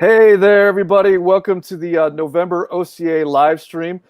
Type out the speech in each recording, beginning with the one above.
Hey there, everybody. Welcome to the November OCA live stream.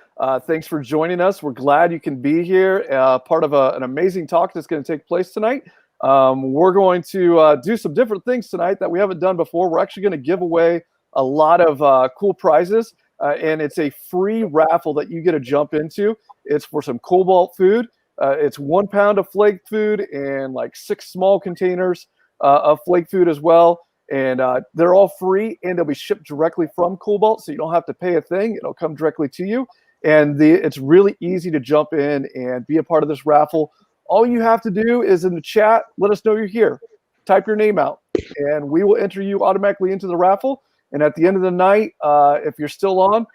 Thanks for joining us. We're glad you can be here, part of an amazing talk that's going to take place tonight. We're going to do some different things tonight that we haven't done before. We're actually going to give away a lot of cool prizes, and it's a free raffle that you get to jump into. It's for some cobalt food. It's 1 pound of flake food and like 6 small containers of flake food as well. And they're all free, and they'll be shipped directly from Cobalt, so you don't have to pay a thing. It'll come directly to you. And it's really easy to jump in and be a part of this raffle. All you have to do is in the chat, let us know you're here. Type your name out, and we will enter you automatically into the raffle. And at the end of the night, if you're still on,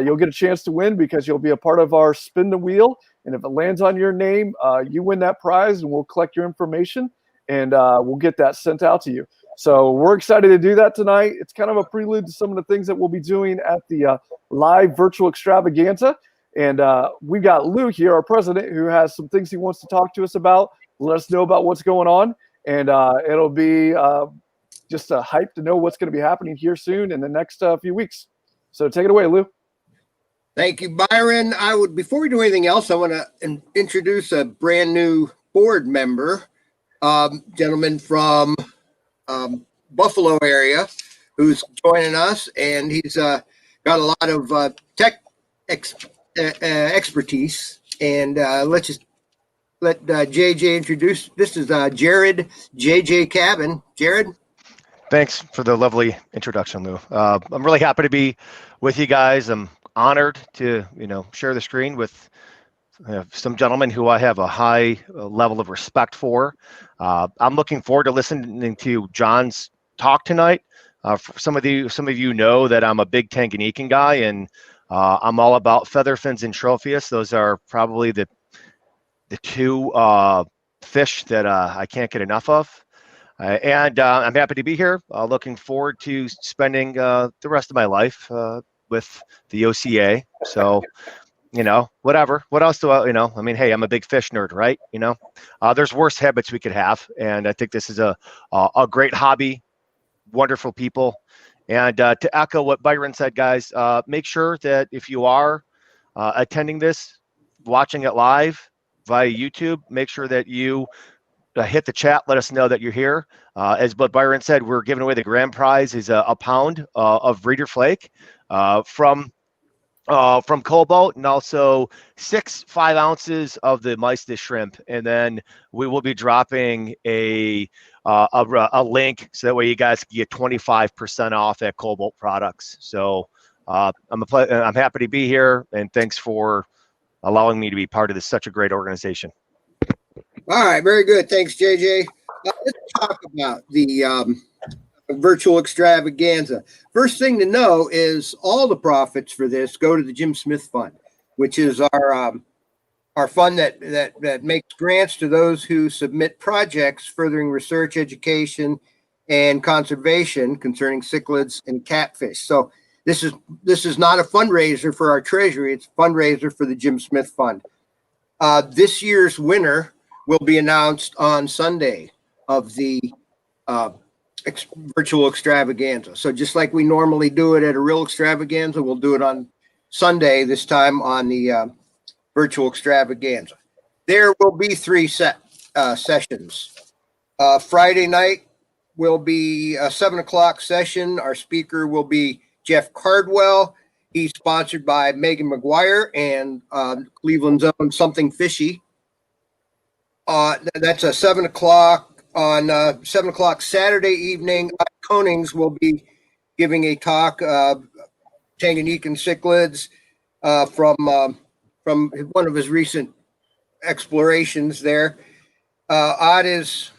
you'll get a chance to win because you'll be a part of our spin the wheel. And if it lands on your name, you win that prize, and we'll collect your information, and we'll get that sent out to you. So we're excited to do that tonight. It's kind of a prelude to some of the things that we'll be doing at the live virtual extravaganza. And we've got Lou here, our president, who has some things he wants to talk to us about, let us know about what's going on. And it'll be just a hype to know what's going to be happening here soon in the next few weeks. So take it away, Lou. Thank you, Byron. Before we do anything else, I want to introduce a brand new board member, gentleman from Buffalo area, who's joining us, and he's got a lot of tech expertise. And let JJ introduce. This is Jared JJ Cabin. Jared. Thanks for the lovely introduction, Lou. I'm really happy to be with you guys. I'm honored to share the screen with some gentlemen who I have a high level of respect for. I'm looking forward to listening to John's talk tonight. Some of you know that I'm a big Tanganyikan guy, and I'm all about Featherfins and Tropheus. Those are probably the two fish that I can't get enough of. And I'm happy to be here. Looking forward to spending the rest of my life with the OCA. So. Whatever. What else do I, I mean, hey, I'm a big fish nerd, right? There's worse habits we could have. And I think this is a great hobby, wonderful people. And to echo what Byron said, guys, make sure that if you are attending this, watching it live via YouTube, make sure that you hit the chat, let us know that you're here. As what Byron said, we're giving away the grand prize is a pound of reader flake from Cobalt, and also 5 ounces of the Maestas shrimp. And then we will be dropping a link so that way you guys can get 25% off at Cobalt products. So I'm happy to be here, and thanks for allowing me to be part of this such a great organization. All right, very good. Thanks, JJ. Let's talk about the virtual extravaganza. First thing to know is all the profits for this go to the Jim Smith Fund, which is our fund that makes grants to those who submit projects furthering research, education, and conservation concerning cichlids and catfish. So this is not a fundraiser for our treasury; it's a fundraiser for the Jim Smith Fund. This year's winner will be announced on Sunday of the virtual extravaganza. So just like we normally do it at a real extravaganza, we'll do it on Sunday, this time on the virtual extravaganza. There will be 3 sessions. Friday night will be a 7 o'clock session. Our speaker will be Jeff Cardwell. He's sponsored by Megan McGuire and Cleveland's own Something Fishy. That's a 7 o'clock. On 7 o'clock Saturday evening, Konings will be giving a talk, Tanganyikan cichlids, from one of his recent explorations there. Odd is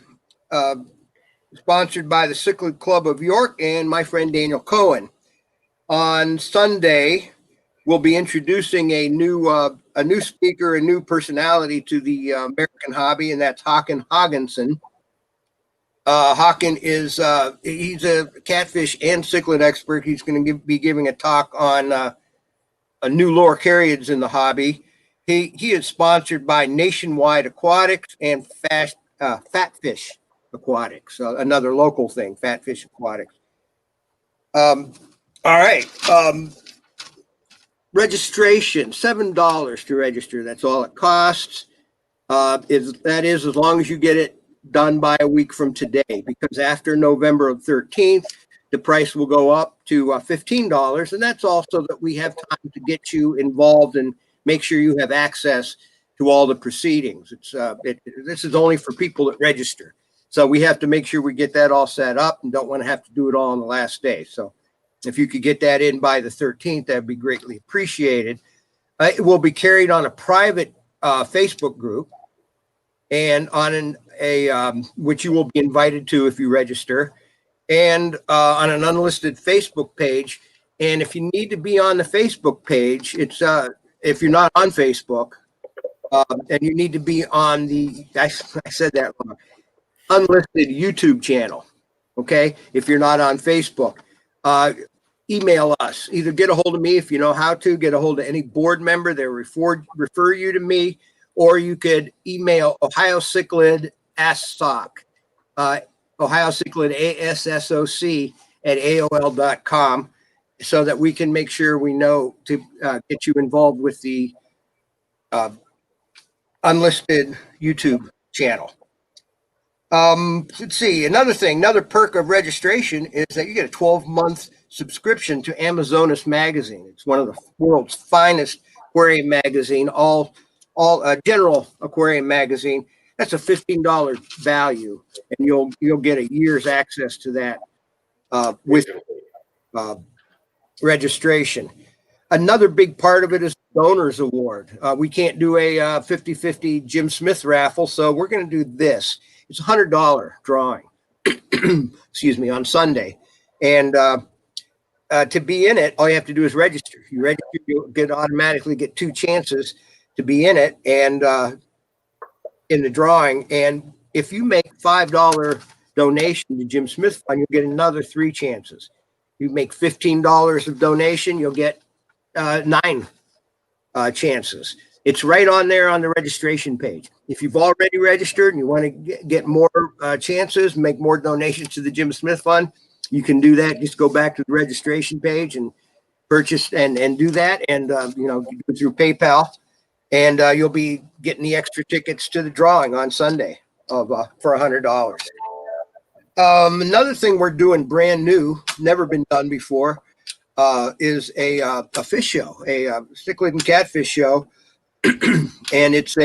sponsored by the Cichlid Club of York and my friend Daniel Cohen. On Sunday, we'll be introducing a new speaker, a new personality to the American hobby, and that's Håkan Haagensen. Håkan is he's a catfish and cichlid expert. He's going to be giving a talk on a new loricariids in the hobby. He is sponsored by Nationwide Aquatics and Fatfish Aquatics, another local thing, Fatfish Aquatics. All right. Registration, $7 to register. That's all it costs. That is as long as you get it done by a week from today, because after November 13th, the price will go up to $15. And that's also that we have time to get you involved and make sure you have access to all the proceedings. This is only for people that register. So we have to make sure we get that all set up and don't want to have to do it all on the last day. So if you could get that in by the 13th, that'd be greatly appreciated. It will be carried on a private Facebook group and on which you will be invited to if you register, and on an unlisted Facebook page. And if you need to be on the Facebook page, it's if you're not on Facebook, and you need to be on I said that wrong, unlisted YouTube channel. Okay, if you're not on Facebook, email us. Either get a hold of me if you know how to, get a hold of any board member that refer you to me, or you could email Ohio Cichlid ASSOC, Ohio Cichlid ASSOC at AOL.com, so that we can make sure we know to get you involved with the unlisted YouTube channel. Let's see, another perk of registration is that you get a 12-month subscription to Amazonas magazine. It's one of the world's finest aquarium magazine, all general aquarium magazine. That's a $15 value, and you'll get a year's access to that with registration. Another big part of it is the donors award. We can't do a 50-50 Jim Smith raffle, so we're going to do this. It's a $100 drawing, excuse me, on Sunday. And to be in it, all you have to do is register. If you register, you'll automatically get 2 chances to be in it and in the drawing. And if you make $5 donation to Jim Smith Fund, you'll get another 3 chances. You make $15 of donation, you'll get 9 chances. It's right on there on the registration page. If you've already registered and you want to get more chances, make more donations to the Jim Smith Fund, you can do that. Just go back to the registration page and purchase and do that, and go through PayPal, and you'll be getting the extra tickets to the drawing on Sunday for $100. Another thing we're doing brand new, never been done before, is a fish show, a cichlid and catfish show, and it's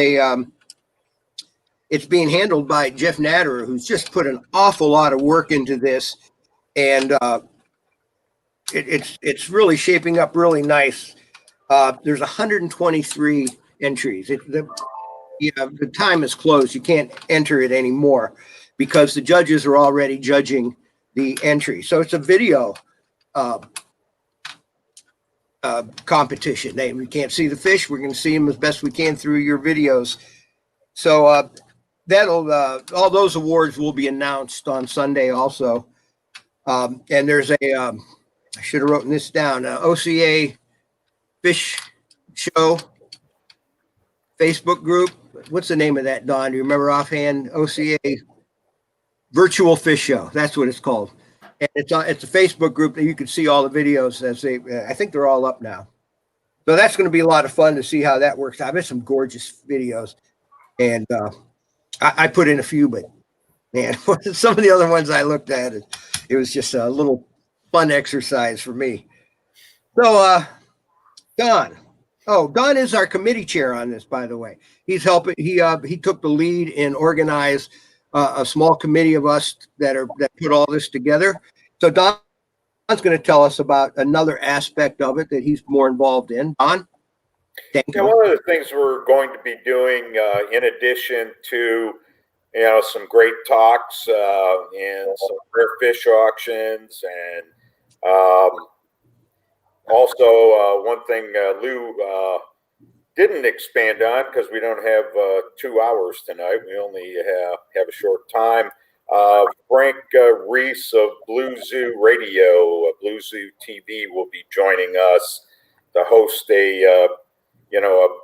being handled by Jeff Natterer, who's just put an awful lot of work into this, and it's really shaping up really nice. There's 123 entries. The time is closed. You can't enter it anymore because the judges are already judging the entry. So it's a video competition. We can't see the fish. We're going to see them as best we can through your videos. So all those awards will be announced on Sunday also. And there's I should have written this down, OCA Fish Show Facebook group. What's the name of that, Don? Do you remember offhand? OCA Virtual Fish Show. That's what it's called. And it's a Facebook group that you can see all the videos as I think they're all up now. So that's going to be a lot of fun to see how that works out. There's some gorgeous videos, and I put in a few, but man, some of the other ones I looked at, it was just a little fun exercise for me. So Don is our committee chair on this, by the way. He's helping. He took the lead and organized a small committee of us that put all this together. So Don's going to tell us about another aspect of it that he's more involved in. Don? Thank you. One of the things we're going to be doing, in addition to some great talks and some rare fish auctions, and also one thing Lou didn't expand on, because we don't have 2 hours tonight. We only have a short time. Frank Reese of Blue Zoo Radio, Blue Zoo TV, will be joining us to host a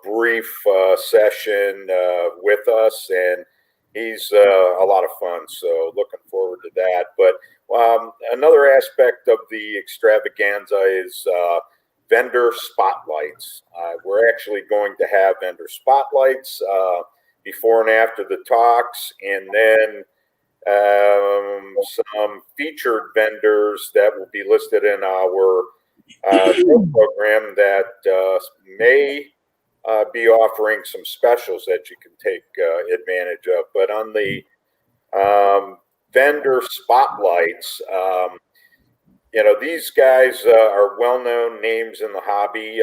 brief session with us, and he's a lot of fun. So looking forward to that. But Another aspect of the extravaganza is vendor spotlights. We're actually going to have vendor spotlights before and after the talks, and then some featured vendors that will be listed in our program that may be offering some specials that you can take advantage of. But on the vendor spotlights, these guys are well-known names in the hobby,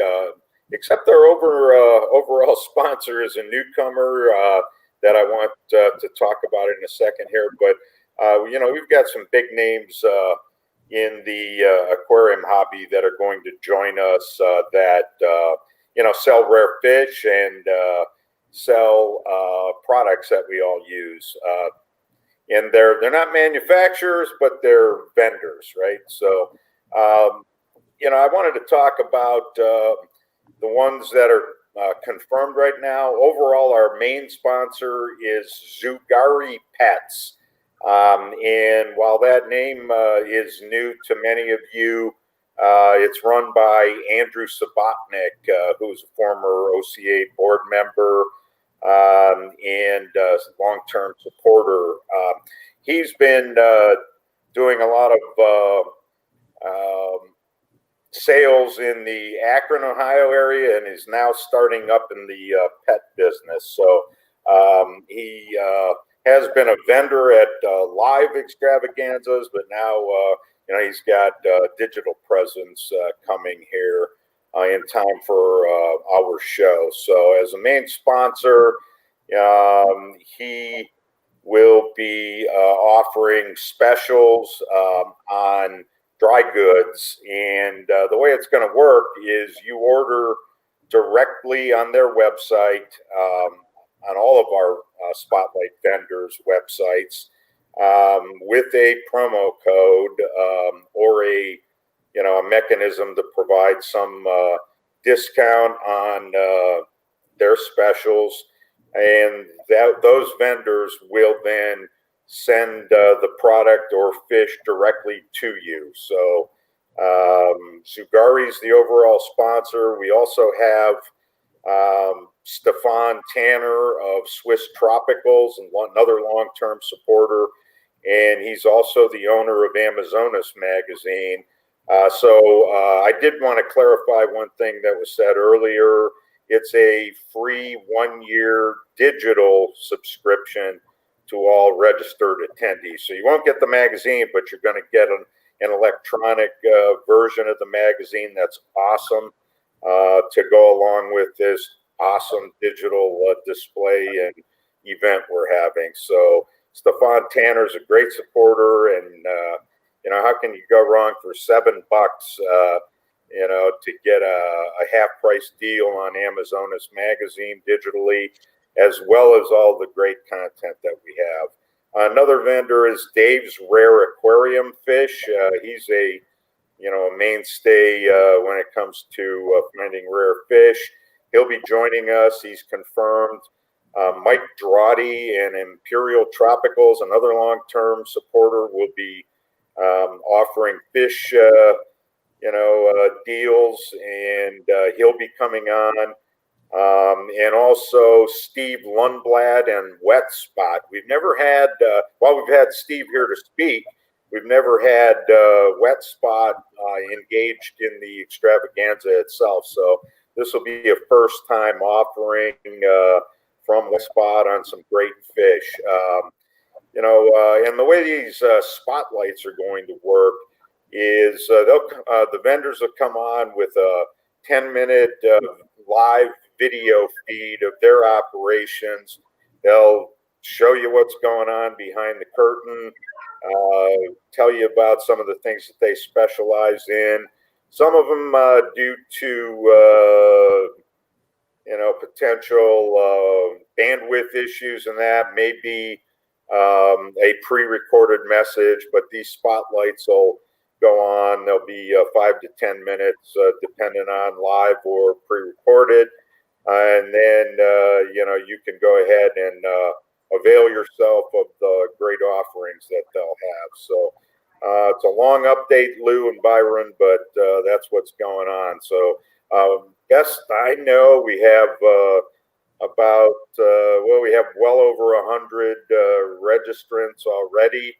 except their overall sponsor is a newcomer that I want to talk about in a second here. But, we've got some big names in the aquarium hobby that are going to join us that, sell rare fish and sell products that we all use. And they're not manufacturers, but they're vendors, right? So, I wanted to talk about the ones that are confirmed right now. Overall, our main sponsor is Zugari Pets. And while that name is new to many of you, it's run by Andrew Subotnick, who's a former OCA board member and long-term supporter. He's been doing a lot of sales in the Akron, Ohio area, and is now starting up in the pet business. So he has been a vendor at live extravaganzas, but now he's got digital presence coming here in time for our show. So as a main sponsor, he will be offering specials on dry goods. And the way it's going to work is you order directly on their website, on all of our Spotlight vendors' websites, with a promo code or a mechanism to provide some discount on their specials, and those vendors will then send the product or fish directly to you. So Zugari is the overall sponsor. We also have Stefan Tanner of Swiss Tropicals, and another long-term supporter, and he's also the owner of Amazonas magazine. So I did want to clarify one thing that was said earlier. It's a free 1-year digital subscription to all registered attendees. So you won't get the magazine, but you're going to get an electronic version of the magazine that's awesome to go along with this awesome digital display and event we're having. So Stefan Tanner's a great supporter, and how can you go wrong for $7 to get a half price deal on Amazonas magazine digitally, as well as all the great content that we have. Another vendor is Dave's Rare Aquarium Fish. He's a mainstay when it comes to finding rare fish. He'll be joining us. He's confirmed. Mike Drawdy and Imperial Tropicals, another long-term supporter, will be offering fish, deals, and he'll be coming on. And also Steve Lundblad and Wet Spot. We've never had, while we've had Steve here to speak, we've never had Wet Spot engaged in the extravaganza itself. So this will be a first-time offering from Wet Spot on some great fish. And the way these spotlights are going to work is the vendors will come on with a 10-minute live video feed of their operations. They'll show you what's going on behind the curtain, tell you about some of the things that they specialize in. Some of them, due to potential bandwidth issues and that, may be a pre-recorded message, but these spotlights will go on. They'll be 5 to 10 minutes, depending on live or pre-recorded. And then, you can go ahead and avail yourself of the great offerings that they'll have. So It's a long update, Lou and Byron, but that's what's going on. So best I know, we have we have well over 100 registrants already.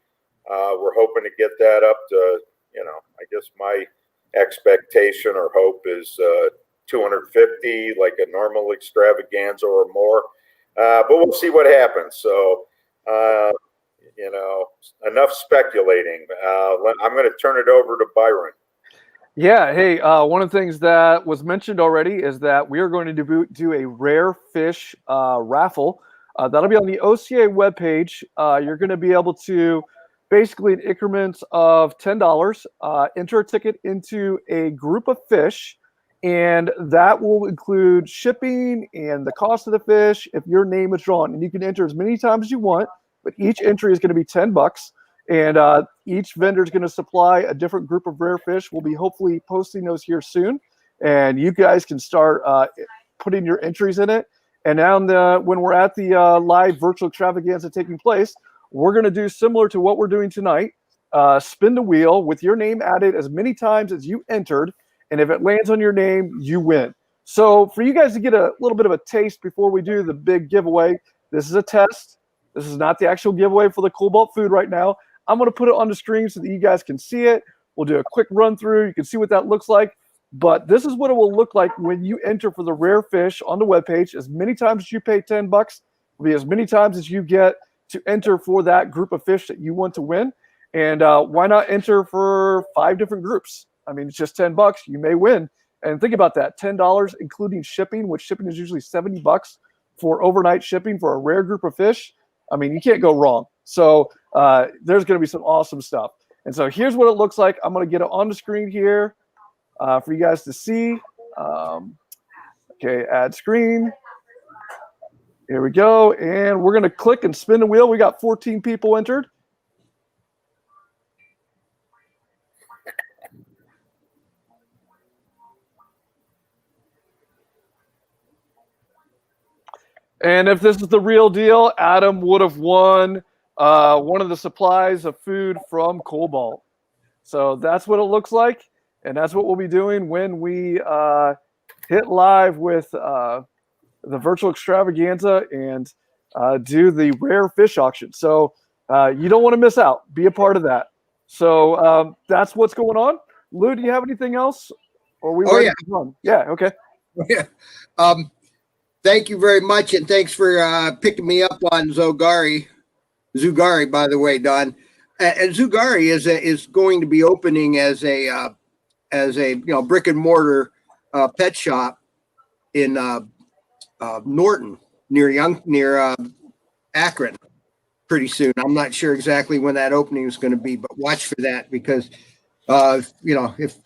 We're hoping to get that up to, I guess my expectation or hope is 250, like a normal extravaganza or more. But we'll see what happens. So, enough speculating. I'm going to turn it over to Byron. Yeah. Hey, one of the things that was mentioned already is that we are going to do a rare fish raffle. That'll be on the OCA webpage. You're going to be able to basically in increments of $10, enter a ticket into a group of fish, and that will include shipping and the cost of the fish if your name is drawn. And you can enter as many times as you want, but each entry is going to be $10. And each vendor is going to supply a different group of rare fish. We'll be hopefully posting those here soon, and you guys can start putting your entries in it. And now when we're at the live virtual extravaganza taking place, we're going to do similar to what we're doing tonight. Spin the wheel with your name added as many times as you entered, and if it lands on your name, you win. So for you guys to get a little bit of a taste before we do the big giveaway, this is a test. This is not the actual giveaway for the Cobalt food right now. I'm going to put it on the screen so that you guys can see it. We'll do a quick run through. You can see what that looks like. But this is what it will look like when you enter for the rare fish on the webpage. As many times as you pay $10 will be as many times as you get to enter for that group of fish that you want to win. And why not enter for 5 different groups? I mean, it's just $10. You may win. And think about that, $10 including shipping, which shipping is usually $70 for overnight shipping for a rare group of fish. I mean, you can't go wrong. So there's going to be some awesome stuff. And so here's what it looks like. I'm going to get it on the screen here for you guys to see. Okay, add screen. Here we go. And we're going to click and spin the wheel. We got 14 people entered. And if this is the real deal, Adam would have won one of the supplies of food from Cobalt. So that's what it looks like. And that's what we'll be doing when we hit live with the virtual extravaganza and do the rare fish auction. So you don't want to miss out. Be a part of that. So that's what's going on. Lou, do you have anything else? Or we ready to run? Yeah, okay. Yeah. Thank you very much, and thanks for picking me up on Zugari, by the way, Don. And Zugari is going to be opening as a brick and mortar pet shop in Norton near Akron pretty soon. I'm not sure exactly when that opening is going to be, but watch for that because if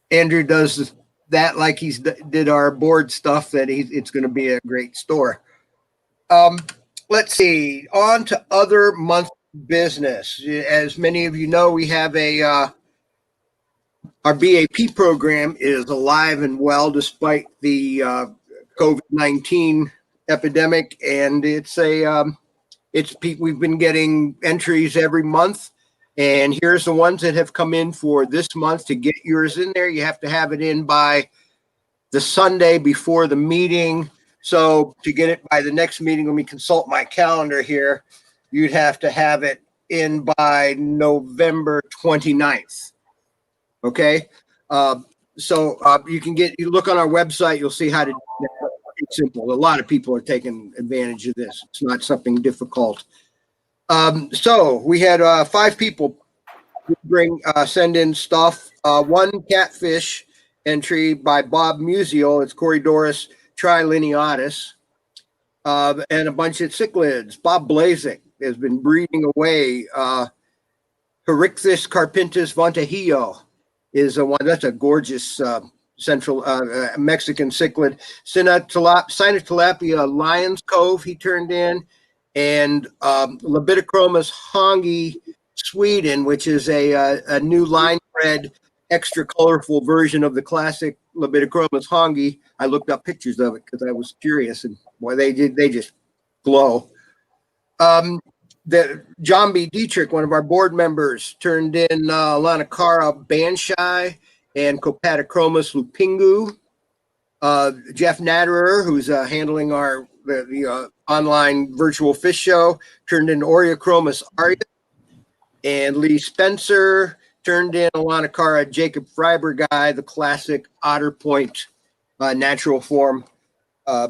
Andrew does that like he's did our board stuff, that it's going to be a great store. Let's see, on to other monthly business. As many of you know, we have our BAP program is alive and well despite the COVID-19 epidemic, and we've been getting entries every month. And here's the ones that have come in for this month. To get yours in there, you have to have it in by the Sunday before the meeting. So to get it by the next meeting, when we consult my calendar here, you'd have to have it in by November 29th. Okay. So you look on our website, you'll see how to do that. It's simple. A lot of people are taking advantage of this. It's not something difficult. So we had 5 people send in stuff. One catfish entry by Bob Musial. It's Corydoras trilineatus, and a bunch of cichlids. Bob Blazik has been breeding away. Herichthys carpintus Vontahillo is one. That's a gorgeous central Mexican cichlid. Cynotilapia Lion's Cove he turned in. And Libidinochromis hongi Sweden, which is a new line-bred, extra colorful version of the classic Libidinochromis hongi. I looked up pictures of it because I was curious, and boy, they just glow. John B. Dietrich, one of our board members, turned in Lanacara Banshai and Copatochromis lupingu. Jeff Natterer, who's handling the online virtual fish show, turned in Oreochromis aria. And Lee Spencer turned in a Lanacara Jacob Freiberg guy, the classic Otter Point natural form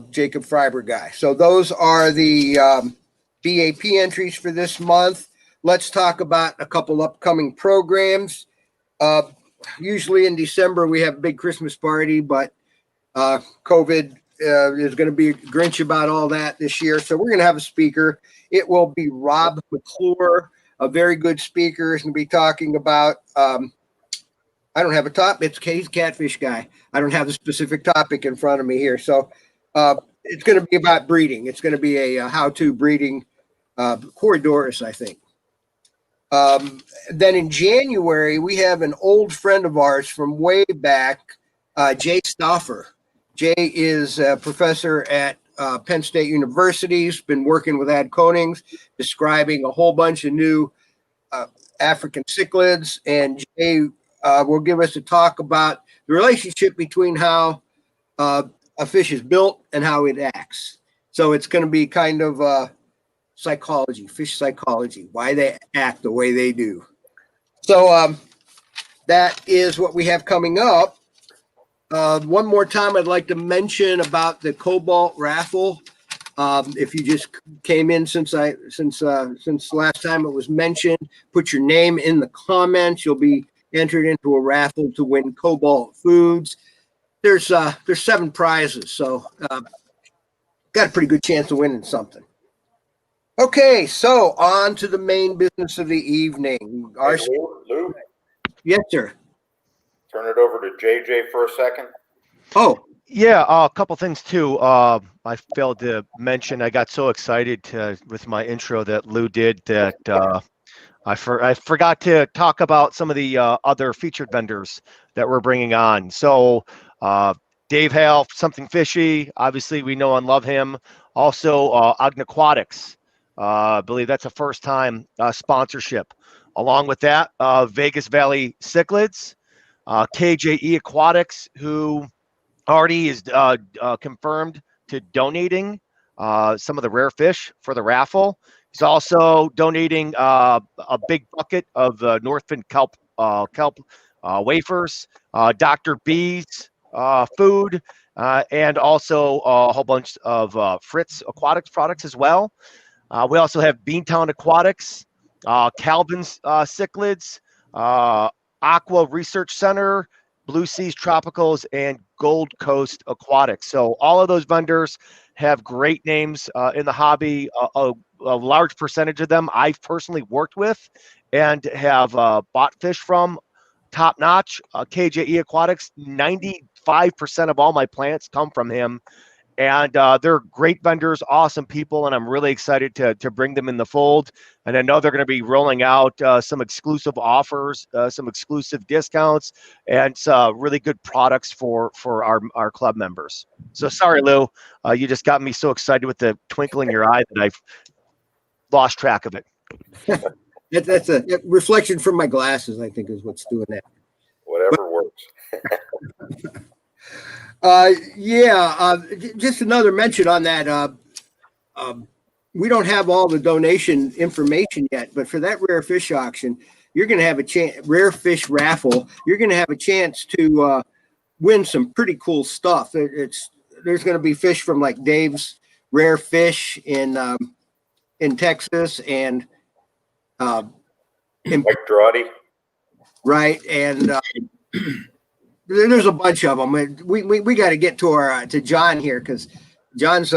Jacob Freiberg guy. So those are the BAP entries for this month. Let's talk about a couple upcoming programs. Usually in December, we have a big Christmas party, but COVID is going to be Grinch about all that this year. So we're going to have a speaker. It will be Rob McClure, a very good speaker. He's going to be talking about, I don't have a topic. He's a catfish guy. I don't have the specific topic in front of me here. So it's going to be about breeding. It's going to be a how-to breeding Corey Doris, I think. Then in January, we have an old friend of ours from way back, Jay Stauffer. Jay is a professor at Penn State University. He's been working with Ad Konings, describing a whole bunch of new African cichlids. And Jay will give us a talk about the relationship between how a fish is built and how it acts. So it's going to be kind of psychology, fish psychology, why they act the way they do. So that is what we have coming up. One more time, I'd like to mention about the Cobalt Raffle. If you just came in since last time it was mentioned, put your name in the comments. You'll be entered into a raffle to win Cobalt Foods. There's 7 prizes, so got a pretty good chance of winning something. Okay, so on to the main business of the evening. Lou? Yes, sir. Turn it over to JJ for a second. Oh, Yeah, a couple things too. I failed to mention. I got so excited with my intro that Lou did that I forgot to talk about some of the other featured vendors that we're bringing on. So Dave Hale, Something Fishy. Obviously, we know and love him. Also, Ogden Aquatics. I believe that's a first-time sponsorship. Along with that, Vegas Valley Cichlids, KJE Aquatics, who already is confirmed to donating some of the rare fish for the raffle. He's also donating a big bucket of Northfin kelp wafers, Dr. B's food, and also a whole bunch of Fritz Aquatics products as well. We also have Beantown Aquatics, Calvin's Cichlids, Aqua Research Center, Blue Seas Tropicals, and Gold Coast Aquatics. So all of those vendors have great names in the hobby. A large percentage of them I've personally worked with and have bought fish from. Top notch. KJE Aquatics, 95% of all my plants come from him. And they're great vendors, awesome people, and I'm really excited to bring them in the fold. And I know they're going to be rolling out some exclusive offers, some exclusive discounts, and really good products for our club members. So sorry, Lou, you just got me so excited with the twinkle in your eye that I've lost track of it. that's a reflection from my glasses, I think, is what's doing that. Whatever works. Just another mention on that. We don't have all the donation information yet, but for that rare fish auction, you're going to have a chance, rare fish raffle. You're going to have a chance to win some pretty cool stuff. There's going to be fish from like Dave's Rare Fish in Texas and Mike Drawdy. Right, and there's a bunch of them. We got to get to John here because John's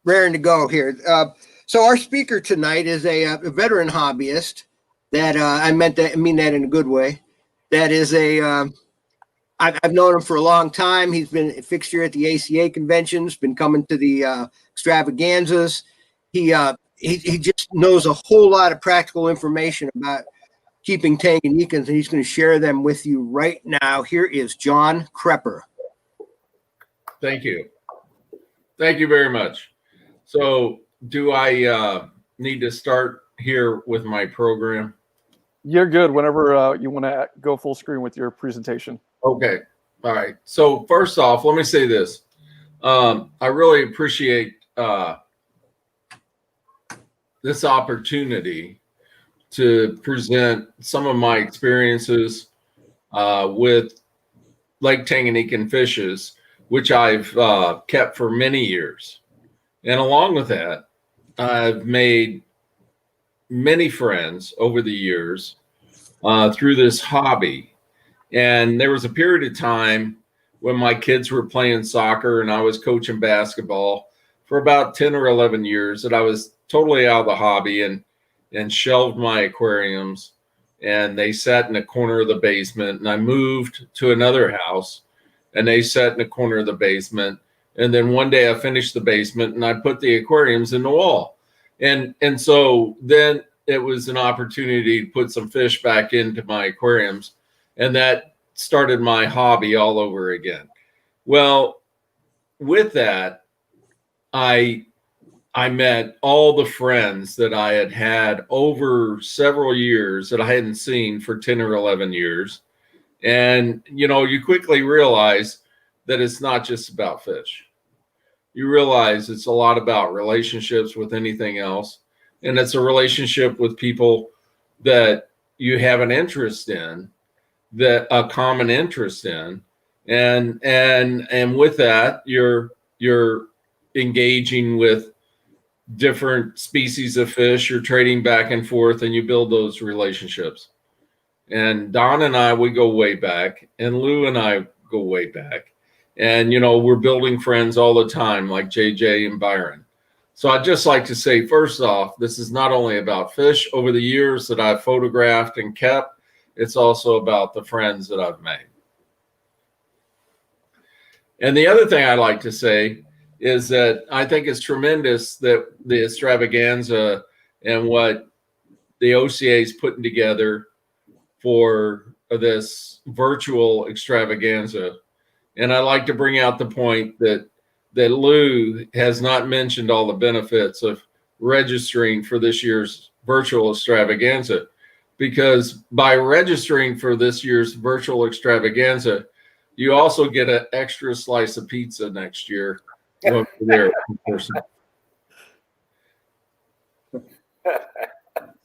raring to go here. So our speaker tonight is a veteran hobbyist that I mean that in a good way. That is I've known him for a long time. He's been a fixture at the ACA conventions, been coming to the extravaganzas. He just knows a whole lot of practical information about keeping Tanganyikans, and he's going to share them with you right now. Here is John Krepper. Thank you. Thank you very much. So do I need to start here with my program? You're good whenever you want to go full screen with your presentation. Okay. All right. So first off, let me say this. I really appreciate this opportunity to present some of my experiences with Lake Tanganyikan fishes, which I've kept for many years. And along with that, I've made many friends over the years through this hobby. And there was a period of time when my kids were playing soccer and I was coaching basketball for about 10 or 11 years that I was totally out of the hobby and shelved my aquariums, and they sat in the corner of the basement, and I moved to another house and they sat in the corner of the basement. And then one day I finished the basement and I put the aquariums in the wall. And so then it was an opportunity to put some fish back into my aquariums, and that started my hobby all over again. Well, with that, I met all the friends that I had had over several years that I hadn't seen for 10 or 11 years. And, you know, you quickly realize that it's not just about fish. You realize it's a lot about relationships with anything else. And it's a relationship with people that you have an interest in, that a common interest in. And with that, you're engaging with different species of fish. You're trading back and forth, and you build those relationships. And Don and I, we go way back, and Lou and I go way back. And, you know, we're building friends all the time, like JJ and Byron. So I'd just like to say, first off, this is not only about fish over the years that I've photographed and kept, it's also about the friends that I've made. And the other thing I'd like to say is that I think it's tremendous that the extravaganza and what the OCA is putting together for this virtual extravaganza. And I'd like to bring out the point that Lou has not mentioned all the benefits of registering for this year's virtual extravaganza, because by registering for this year's virtual extravaganza, you also get an extra slice of pizza next year. There in person.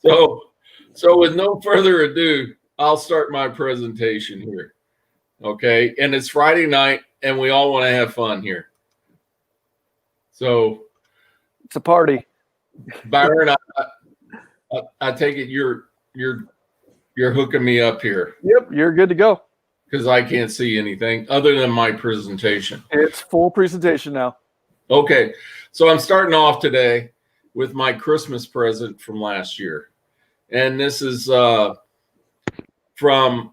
So with no further ado, I'll start my presentation here. Okay, and it's Friday night, and we all want to have fun here. So it's a party. Byron, I take it you're hooking me up here. Yep, you're good to go. Because I can't see anything other than my presentation. It's full presentation now. Okay, so I'm starting off today with my Christmas present from last year. And this is from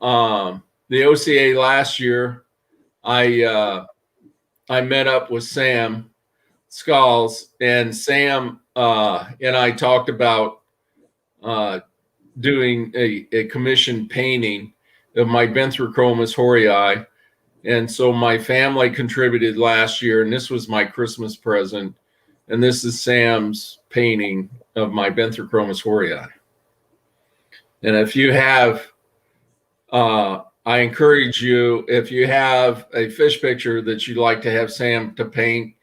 the OCA last year. I met up with Sam Skulls, and Sam and I talked about doing a commissioned painting of my Benthrochromis horii. And so my family contributed last year, and this was my Christmas present. And this is Sam's painting of my Benthrochromis horii. And if you have, I encourage you, if you have a fish picture that you'd like to have Sam to paint,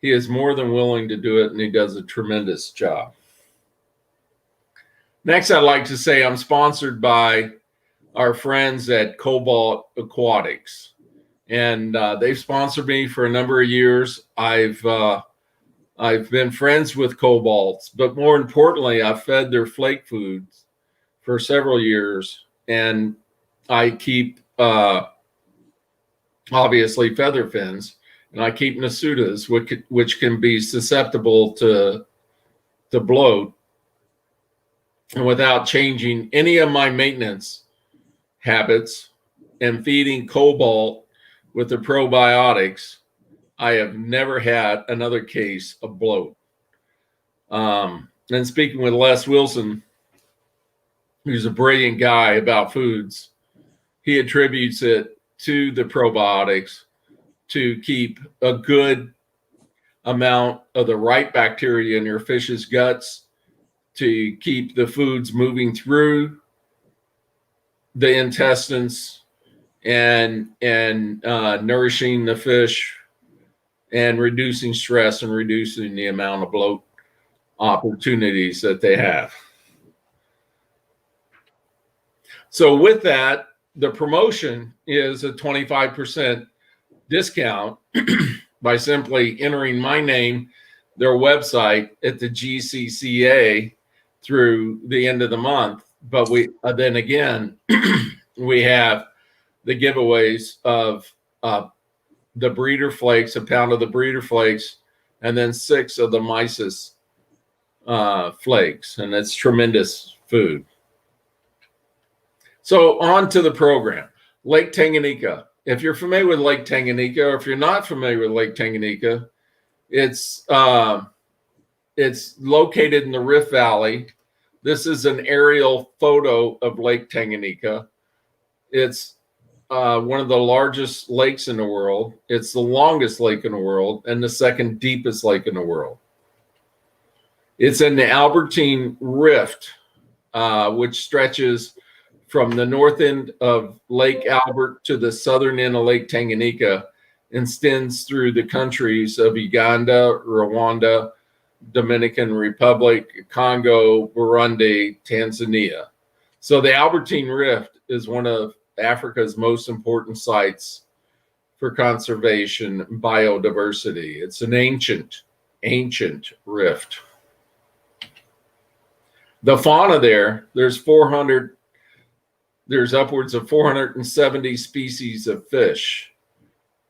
he is more than willing to do it, and he does a tremendous job. Next, I'd like to say I'm sponsored by our friends at Cobalt Aquatics, and they've sponsored me for a number of years. I've been friends with Cobalts, but more importantly, I've fed their flake foods for several years, and I keep obviously Featherfins, and I keep Nasutas, which can be susceptible to bloat, and without changing any of my maintenance habits and feeding Cobalt with the probiotics, I have never had another case of bloat. And speaking with Les Wilson, who's a brilliant guy about foods, he attributes it to the probiotics to keep a good amount of the right bacteria in your fish's guts to keep the foods moving through the intestines and nourishing the fish and reducing stress and reducing the amount of bloat opportunities that they have. So with that, the promotion is a 25% discount by simply entering my name, their website at the GCCA through the end of the month. But we then again, we have the giveaways of the breeder flakes, a pound of the breeder flakes, and then 6 of the mysis flakes, and it's tremendous food. So on to the program. Lake Tanganyika. If you're familiar with Lake Tanganyika, or if you're not familiar with Lake Tanganyika, it's located in the Rift Valley. This is an aerial photo of Lake Tanganyika. It's one of the largest lakes in the world. It's the longest lake in the world and the second deepest lake in the world. It's in the Albertine Rift, which stretches from the north end of Lake Albert to the southern end of Lake Tanganyika and extends through the countries of Uganda, Rwanda, Dominican Republic, Congo, Burundi, Tanzania. So the Albertine Rift is one of Africa's most important sites for conservation and biodiversity. It's an ancient rift. The fauna there's upwards of 470 species of fish,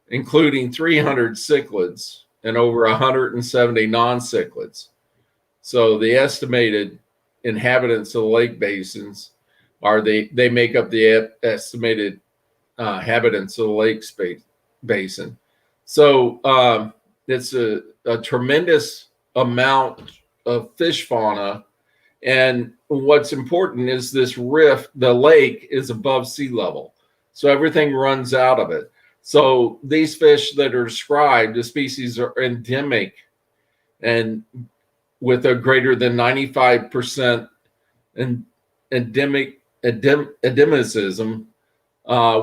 including 300 cichlids and over 170 non-cichlids. So the estimated inhabitants of the lake basins they make up the estimated inhabitants of the lake basin. So it's a tremendous amount of fish fauna. And what's important is this rift, the lake is above sea level. So everything runs out of it. So these fish that are described, the species are endemic and with a greater than 95% endemicism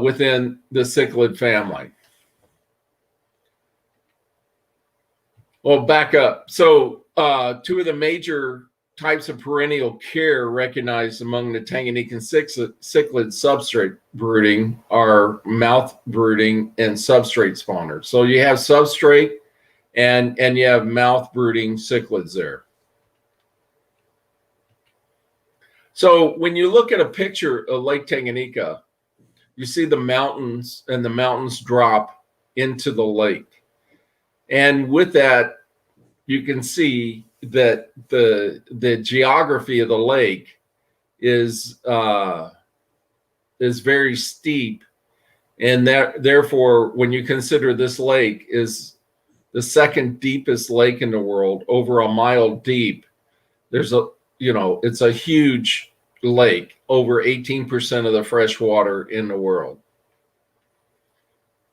within the cichlid family. Well, back up. So 2 of the major types of perennial care recognized among the Tanganyikan cichlid substrate brooding are mouth brooding and substrate spawners. So you have substrate and you have mouth brooding cichlids there. So when you look at a picture of Lake Tanganyika, you see the mountains, and the mountains drop into the lake. And with that, you can see that the geography of the lake is very steep, and therefore, when you consider this lake is the second deepest lake in the world, over a mile deep, it's a huge lake, over 18% of the fresh water in the world.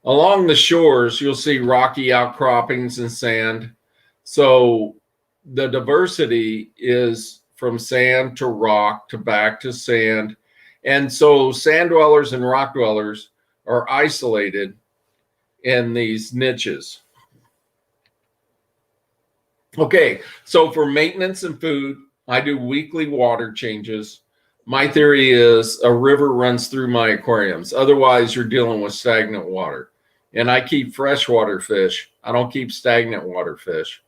Along the shores, you'll see rocky outcroppings and sand. So the diversity is from sand to rock to back to sand. And so sand dwellers and rock dwellers are isolated in these niches. Okay, so for maintenance and food, I do weekly water changes. My theory is a river runs through my aquariums. Otherwise, you're dealing with stagnant water. And I keep freshwater fish. I don't keep stagnant water fish.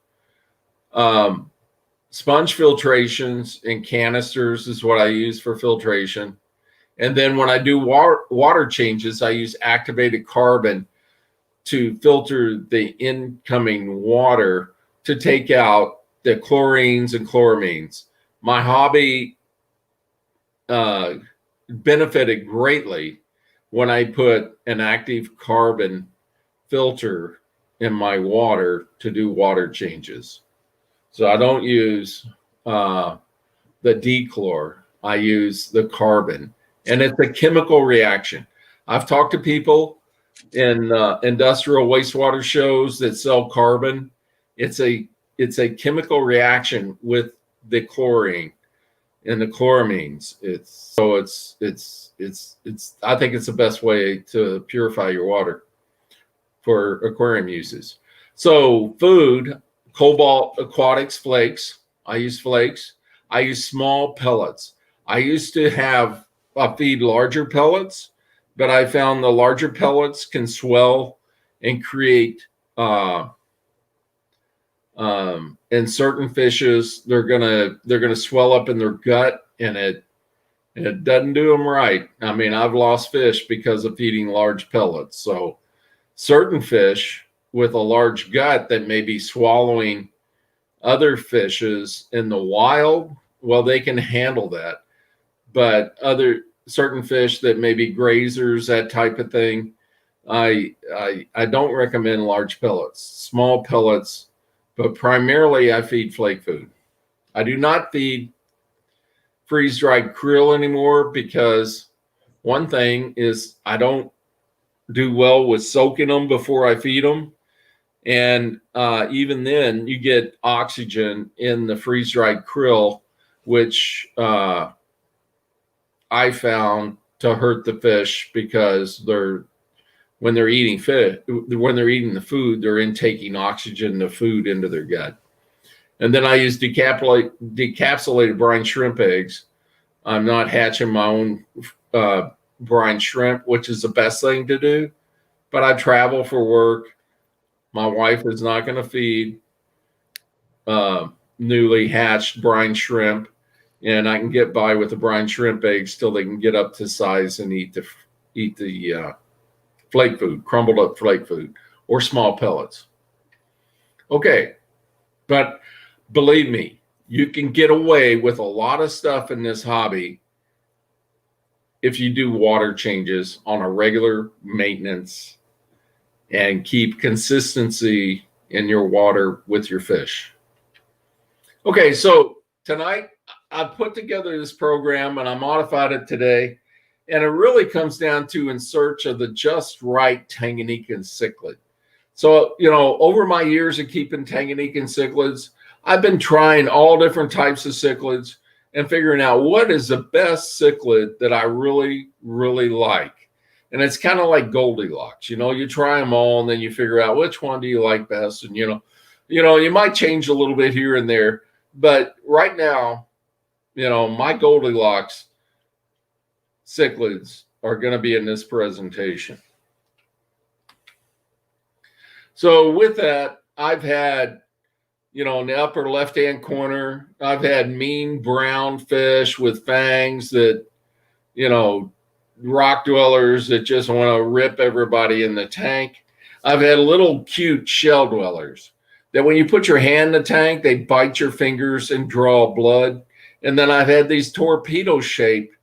Sponge filtrations in canisters is what I use for filtration. And then when I do water changes, I use activated carbon to filter the incoming water to take out the chlorines and chloramines. My hobby benefited greatly when I put an active carbon filter in my water to do water changes. So I don't use the dechlor, I use the carbon. And it's a chemical reaction. I've talked to people in industrial wastewater shows that sell carbon. It's a chemical reaction with the chlorine. and the chloramines. I think it's the best way to purify your water for aquarium uses. So food, Cobalt Aquatics flakes. I use flakes. I use small pellets. I used to feed larger pellets, but I found the larger pellets can swell and create in certain fishes, they're gonna swell up in their gut, and it doesn't do them right. I mean, I've lost fish because of feeding large pellets. So certain fish with a large gut that may be swallowing other fishes in the wild, well, they can handle that. But certain fish that may be grazers, that type of thing, I don't recommend large pellets. Small pellets, but primarily I feed flake food. I do not feed freeze-dried krill anymore because one thing is I don't do well with soaking them before I feed them. And even then, you get oxygen in the freeze-dried krill, which I found to hurt the fish because when they're eating the food, they're intaking oxygen, the food into their gut. And then I use decapsulated brine shrimp eggs. I'm not hatching my own brine shrimp, which is the best thing to do. But I travel for work. My wife is not going to feed newly hatched brine shrimp, and I can get by with the brine shrimp eggs till they can get up to size and eat the flake food, crumbled up flake food, or small pellets. Okay, but believe me, you can get away with a lot of stuff in this hobby if you do water changes on a regular maintenance and keep consistency in your water with your fish. Okay, so tonight I put together this program and I modified it today, and it really comes down to in search of the just right Tanganyikan cichlid. So, over my years of keeping Tanganyikan cichlids, I've been trying all different types of cichlids and figuring out what is the best cichlid that I really, really like. And it's kind of like Goldilocks, you try them all and then you figure out which one do you like best. And, you might change a little bit here and there, but right now, my Goldilocks cichlids are going to be in this presentation. So with that, I've had, in the upper left-hand corner, I've had mean brown fish with fangs that, rock dwellers that just want to rip everybody in the tank. I've had little cute shell dwellers that when you put your hand in the tank, they bite your fingers and draw blood. And then I've had these torpedo-shaped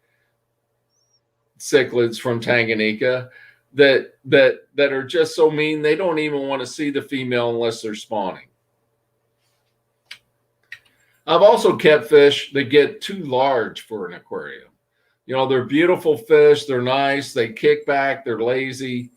cichlids from Tanganyika that are just so mean they don't even want to see the female unless they're spawning. I've also kept fish that get too large for an aquarium. They're beautiful fish, they're nice, they kick back, they're lazy,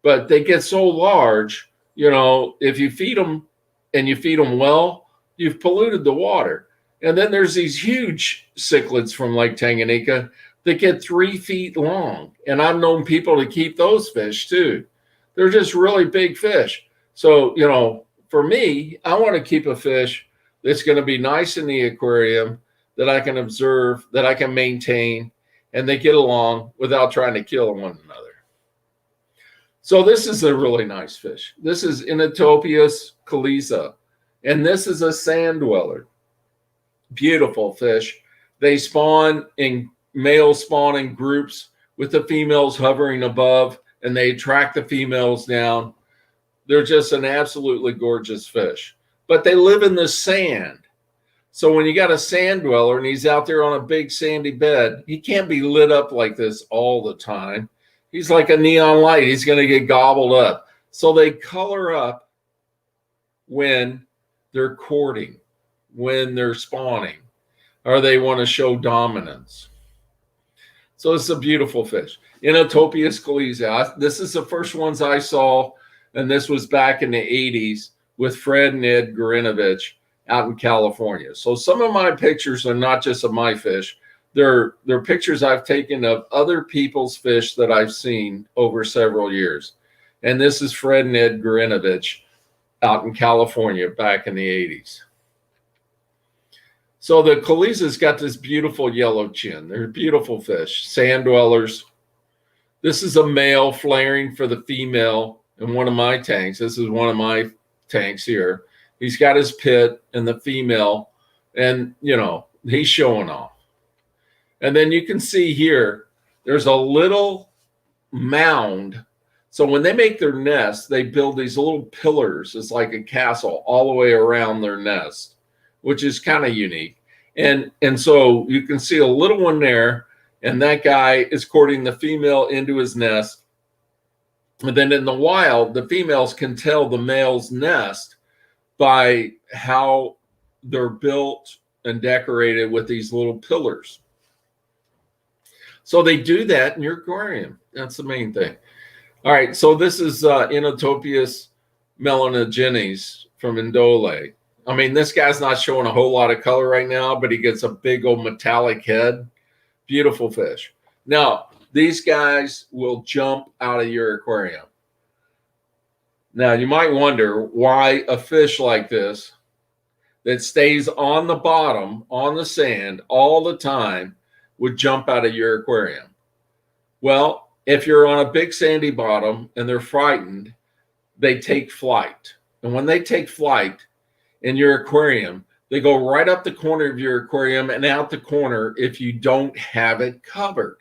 but they get so large, if you feed them and you feed them well, you've polluted the water. And then there's these huge cichlids from Lake Tanganyika that get 3 feet long. And I've known people to keep those fish too. They're just really big fish. So, for me, I want to keep a fish that's going to be nice in the aquarium, that I can observe, that I can maintain, and they get along without trying to kill one another. So this is a really nice fish. This is Indianapolis caliza, and this is a sand dweller. Beautiful fish. They males spawn in groups with the females hovering above, and they attract the females down. They're just an absolutely gorgeous fish. But they live in the sand. So when you got a sand dweller and he's out there on a big sandy bed, he can't be lit up like this all the time. He's like a neon light. He's going to get gobbled up. So they color up when they're courting, when they're spawning, or they want to show dominance. So it's a beautiful fish. Indianapolis caliza. This is the first ones I saw, and this was back in the 80s with Fred and Ed Gorinovich out in California. So some of my pictures are not just of my fish. They're pictures I've taken of other people's fish that I've seen over several years. And this is Fred and Ed Gorinovich out in California back in the 80s. So the Kaliza's got this beautiful yellow chin. They're beautiful fish, sand dwellers. This is a male flaring for the female in one of my tanks. This is one of my tanks here. He's got his pit and the female, and, you know, he's showing off. And then you can see here, there's a little mound. So when they make their nest, they build these little pillars. It's like a castle all the way around their nest, which is kind of unique. And so you can see a little one there, and that guy is courting the female into his nest. And then in the wild, the females can tell the male's nest by how they're built and decorated with these little pillars. So they do that in your aquarium. That's the main thing. All right, so this is Inotopius melanogenes from Indole. I mean, this guy's not showing a whole lot of color right now, but he gets a big old metallic head. Beautiful fish. Now, these guys will jump out of your aquarium. Now, you might wonder why a fish like this that stays on the bottom, on the sand all the time, would jump out of your aquarium. Well, if you're on a big sandy bottom and they're frightened, they take flight. And when they take flight in your aquarium, they go right up the corner of your aquarium and out the corner if you don't have it covered.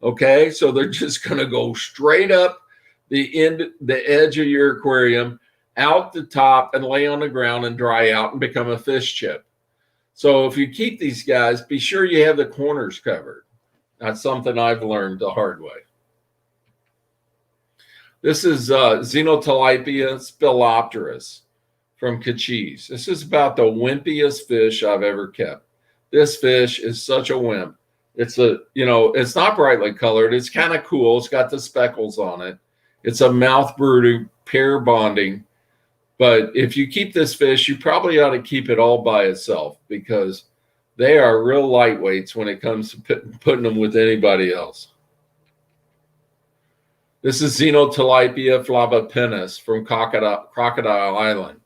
Okay, so they're just going to go straight up the edge of your aquarium, out the top, and lay on the ground and dry out and become a fish chip. So if you keep these guys, be sure you have the corners covered. That's something I've learned the hard way. This is Xenotilapia spilopterus from Cachiz. This is about the wimpiest fish I've ever kept. This fish is such a wimp. It's it's not brightly colored. It's kind of cool. It's got the speckles on it. It's a mouth brooding, pair bonding. But if you keep this fish, you probably ought to keep it all by itself because they are real lightweights when it comes to putting them with anybody else. This is Xenotilapia flavipennis from Crocodile Island.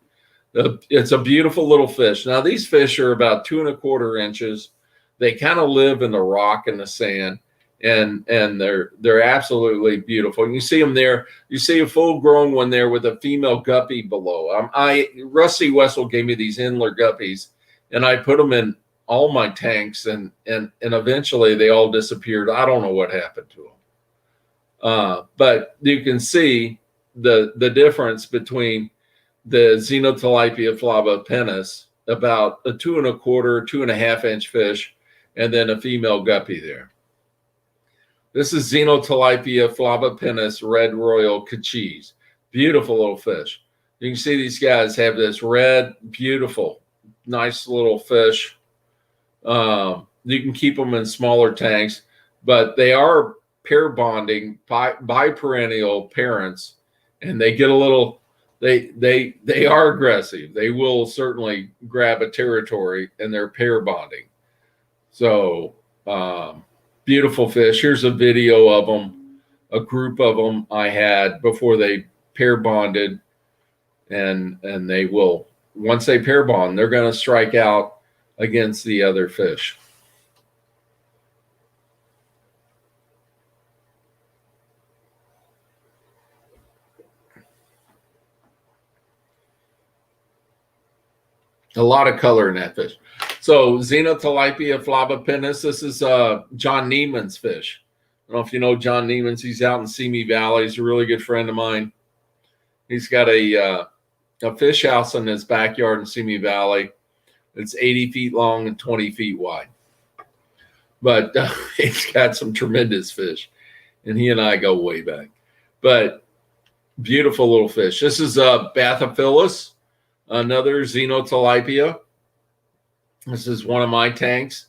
It's a beautiful little fish. Now, these fish are about 2 1/4 inches. They kind of live in the rock and the sand, and they're absolutely beautiful. You see them there. You see a full-grown one there with a female guppy below. Rusty Wessel gave me these Inler guppies, and I put them in all my tanks, and eventually they all disappeared. I don't know what happened to them. But you can see the difference between the Xenotilapia flavipennis, about a 2 1/4, 2.5 inch fish, and then a female guppy there. This is Xenotilapia flavipennis red royal Cachiz. Beautiful little fish. You can see these guys have this red, beautiful, nice little fish. You can keep them in smaller tanks, but they are pair bonding biperennial parents, and they get a little, they are aggressive. They will certainly grab a territory, and they're pair bonding. So beautiful fish. Here's a video of them, a group of them I had before they pair bonded, and they will, once they pair bond, they're going to strike out against the other fish. A lot of color in that fish. So Xenotilapia flavipennis, this is John Neiman's fish. I don't know if you know John Neiman's. He's out in Simi Valley. He's a really good friend of mine. He's got a fish house in his backyard in Simi Valley. It's 80 feet long and 20 feet wide. But he's got some tremendous fish. And he and I go way back. But beautiful little fish. This is Bathyphilus, another Xenotilapia. This is one of my tanks.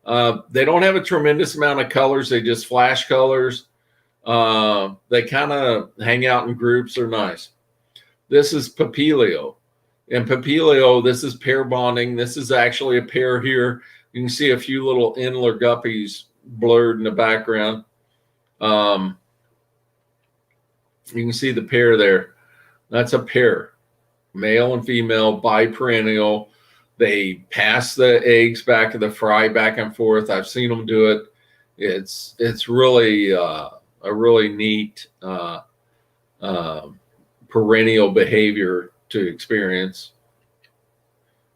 They don't have a tremendous amount of colors. They just flash colors. They kind of hang out in groups. They're nice. This is Papilio. And Papilio, this is pair bonding. This is actually a pair here. You can see a few little inler guppies blurred in the background. You can see the pair there. That's a pair, male and female, biperennial. They pass the eggs back to the fry back and forth. I've seen them do it. It's really a really neat perennial behavior to experience.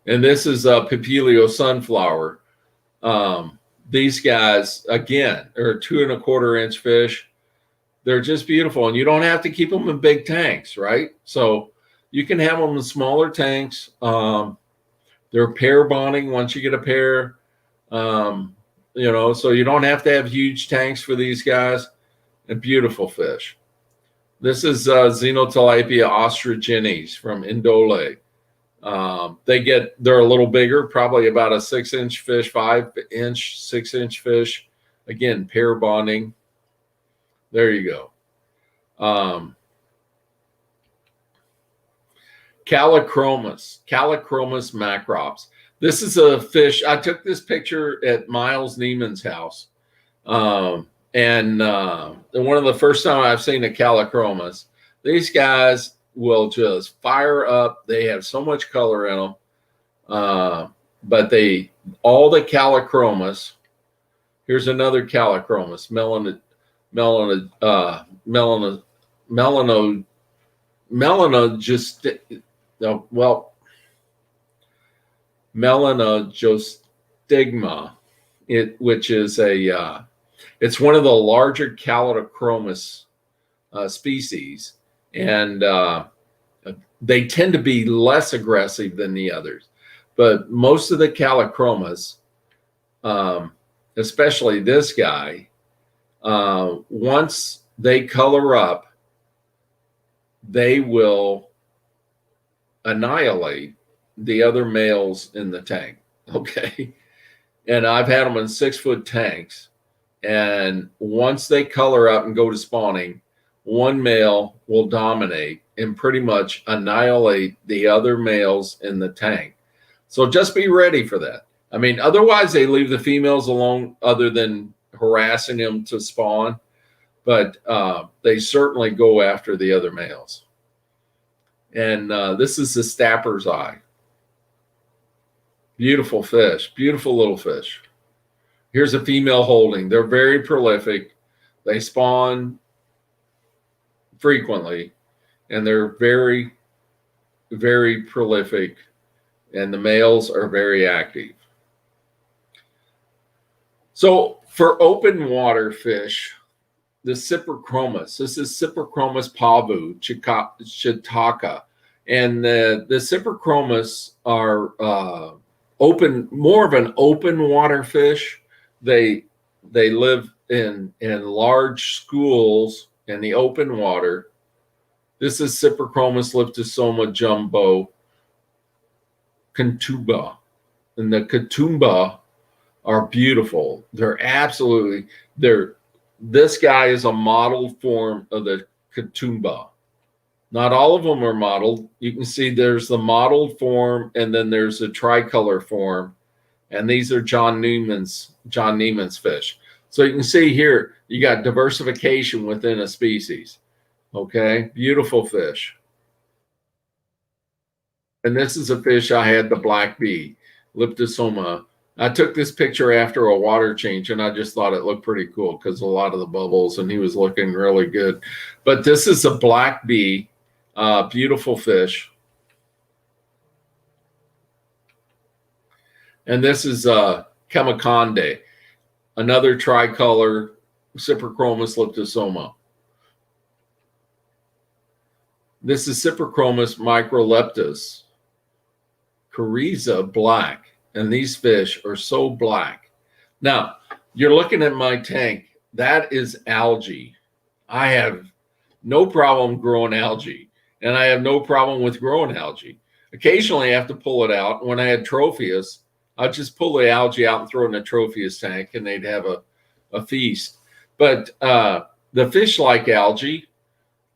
And this is a Papilio sunflower. These guys, again, are 2 1/4 inch fish. They're just beautiful, and you don't have to keep them in big tanks, right? So you can have them in smaller tanks. They're pair bonding once you get a pair, you know, so you don't have to have huge tanks for these guys. And beautiful fish. This is Xenotilapia ostrigenes from Indole. They're a little bigger, probably about a 6-inch fish, 5-inch, 6-inch fish. Again, pair bonding. There you go. Callichromis macrops. This is a fish. I took this picture at Miles Neiman's house. And one of the first time I've seen a Callichromis. These guys will just fire up. They have so much color in them. But all the Callichromis, here's another Callichromis, melanojostigma, which is it's one of the larger Callichromis species, and they tend to be less aggressive than the others. But most of the Callichromis, especially this guy, once they color up, they will annihilate the other males in the tank. Okay. And I've had them in 6-foot tanks. And once they color up and go to spawning, one male will dominate and pretty much annihilate the other males in the tank. So just be ready for that. I mean, otherwise they leave the females alone other than harassing them to spawn. But they certainly go after the other males. And this is the Stapper's eye. Beautiful fish, beautiful little fish. Here's a female holding. They're very prolific. They spawn frequently, and they're very, very prolific, and the males are very active. So for open water fish, the Cyprichromis. This is Cyprichromis pavu shiitake, and the Cyprichromis are more of an open water fish. They live in large schools in the open water. This is Cyprichromis liptosoma jumbo Katumbas, and the Katumbas are beautiful. This guy is a modeled form of the Katumbas. Not all of them are modeled. You can see there's the modeled form, and then there's a tricolor form, and these are John Neiman's fish. So you can see here, you got diversification within a species. Okay, beautiful fish. And this is a fish I had, the black bee, Liptosoma. I took this picture after a water change, and I just thought it looked pretty cool because a lot of the bubbles, and he was looking really good. But this is a black bee, beautiful fish. And this is Chemiconde, another tricolor Cyprichromis liptosoma. This is Cyprichromis microleptus, Cariza black. And these fish are so black. Now, you're looking at my tank. That is algae. I have no problem growing algae, and I have no problem with growing algae. Occasionally, I have to pull it out. When I had Tropheus, I'd just pull the algae out and throw it in a Tropheus tank, and they'd have a feast. But the fish like algae.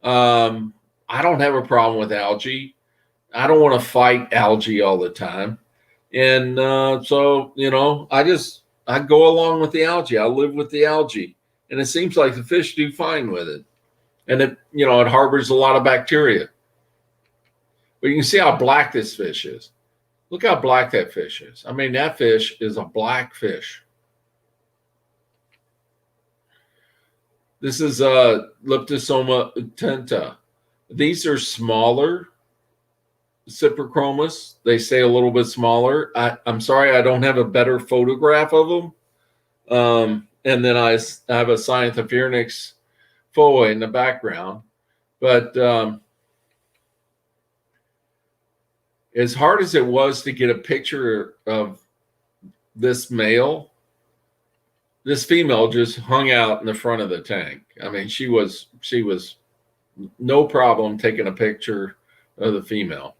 I don't have a problem with algae. I don't want to fight algae all the time. And so, I go along with the algae. I live with the algae. And it seems like the fish do fine with it. And it harbors a lot of bacteria. But you can see how black this fish is. Look how black that fish is. I mean, that fish is a black fish. This is Leptosoma tenta. These are smaller Cyprichromis. They stay a little bit smaller. I'm sorry, I don't have a better photograph of them. And then I have a Cyanthophrynix foa in the background. But as hard as it was to get a picture of this male, this female just hung out in the front of the tank. I mean, she was no problem taking a picture of the female.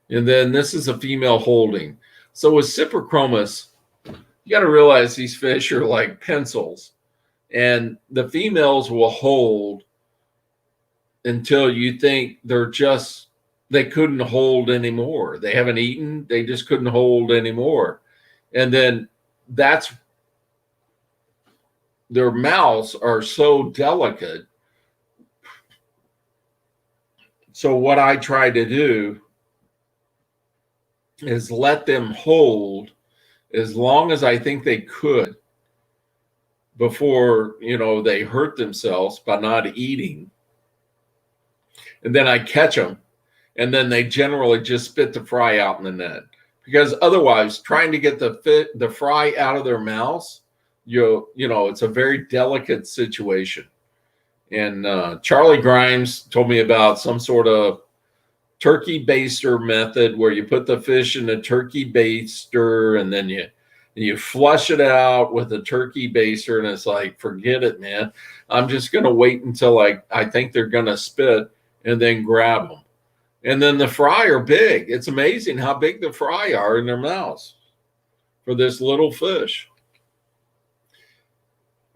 And then this is a female holding. So with Cyprichromis, you got to realize these fish are like pencils, and the females will hold until you think they couldn't hold anymore. They haven't eaten. They just couldn't hold anymore. And then their mouths are so delicate. So what I try to do is let them hold as long as I think they could before, they hurt themselves by not eating. And then I catch them, and then they generally just spit the fry out in the net. Because otherwise, trying to get the fry out of their mouths, it's a very delicate situation. And Charlie Grimes told me about some sort of turkey baster method where you put the fish in a turkey baster and then you flush it out with a turkey baster, and it's like, forget it, man. I'm just going to wait until I think they're going to spit and then grab them. And then the fry are big. It's amazing how big the fry are in their mouths for this little fish.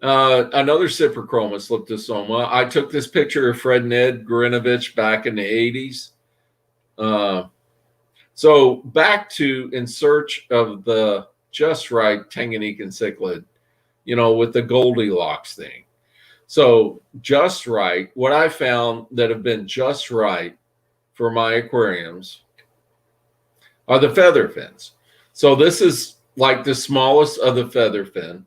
Another Cyprichromis leptosoma. I took this picture of Fred and Ed Gorinovich back in the 80s. So back to In Search of the Just Right Tanganyikan cichlid, with the Goldilocks thing. So just right, what I found that have been just right for my aquariums are the featherfins. So this is like the smallest of the featherfin.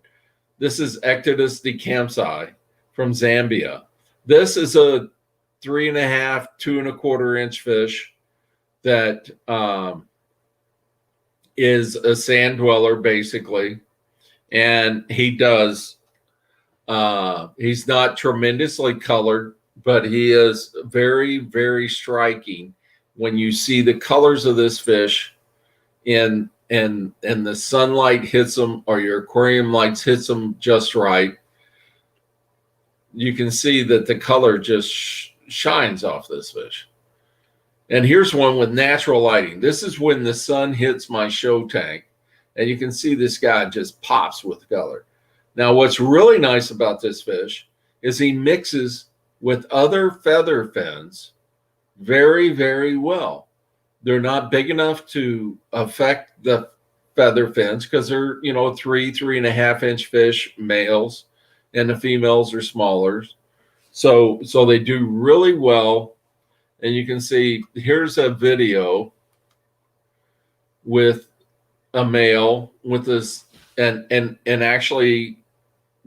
This is Ectodus decampsi from Zambia. This is a 3.5, 2.25 inch fish that is a sand dweller, basically. And he's not tremendously colored, but he is very, very striking when you see the colors of this fish and the sunlight hits them, or your aquarium lights hits them just right. You can see that the color just shines off this fish. And here's one with natural lighting. This is when the sun hits my show tank, and you can see this guy just pops with color. Now, what's really nice about this fish is he mixes with other featherfins very, very well. They're not big enough to affect the featherfins because they're, 3.5 inch fish, males, and the females are smaller. So they do really well. And you can see, here's a video with a male with this and actually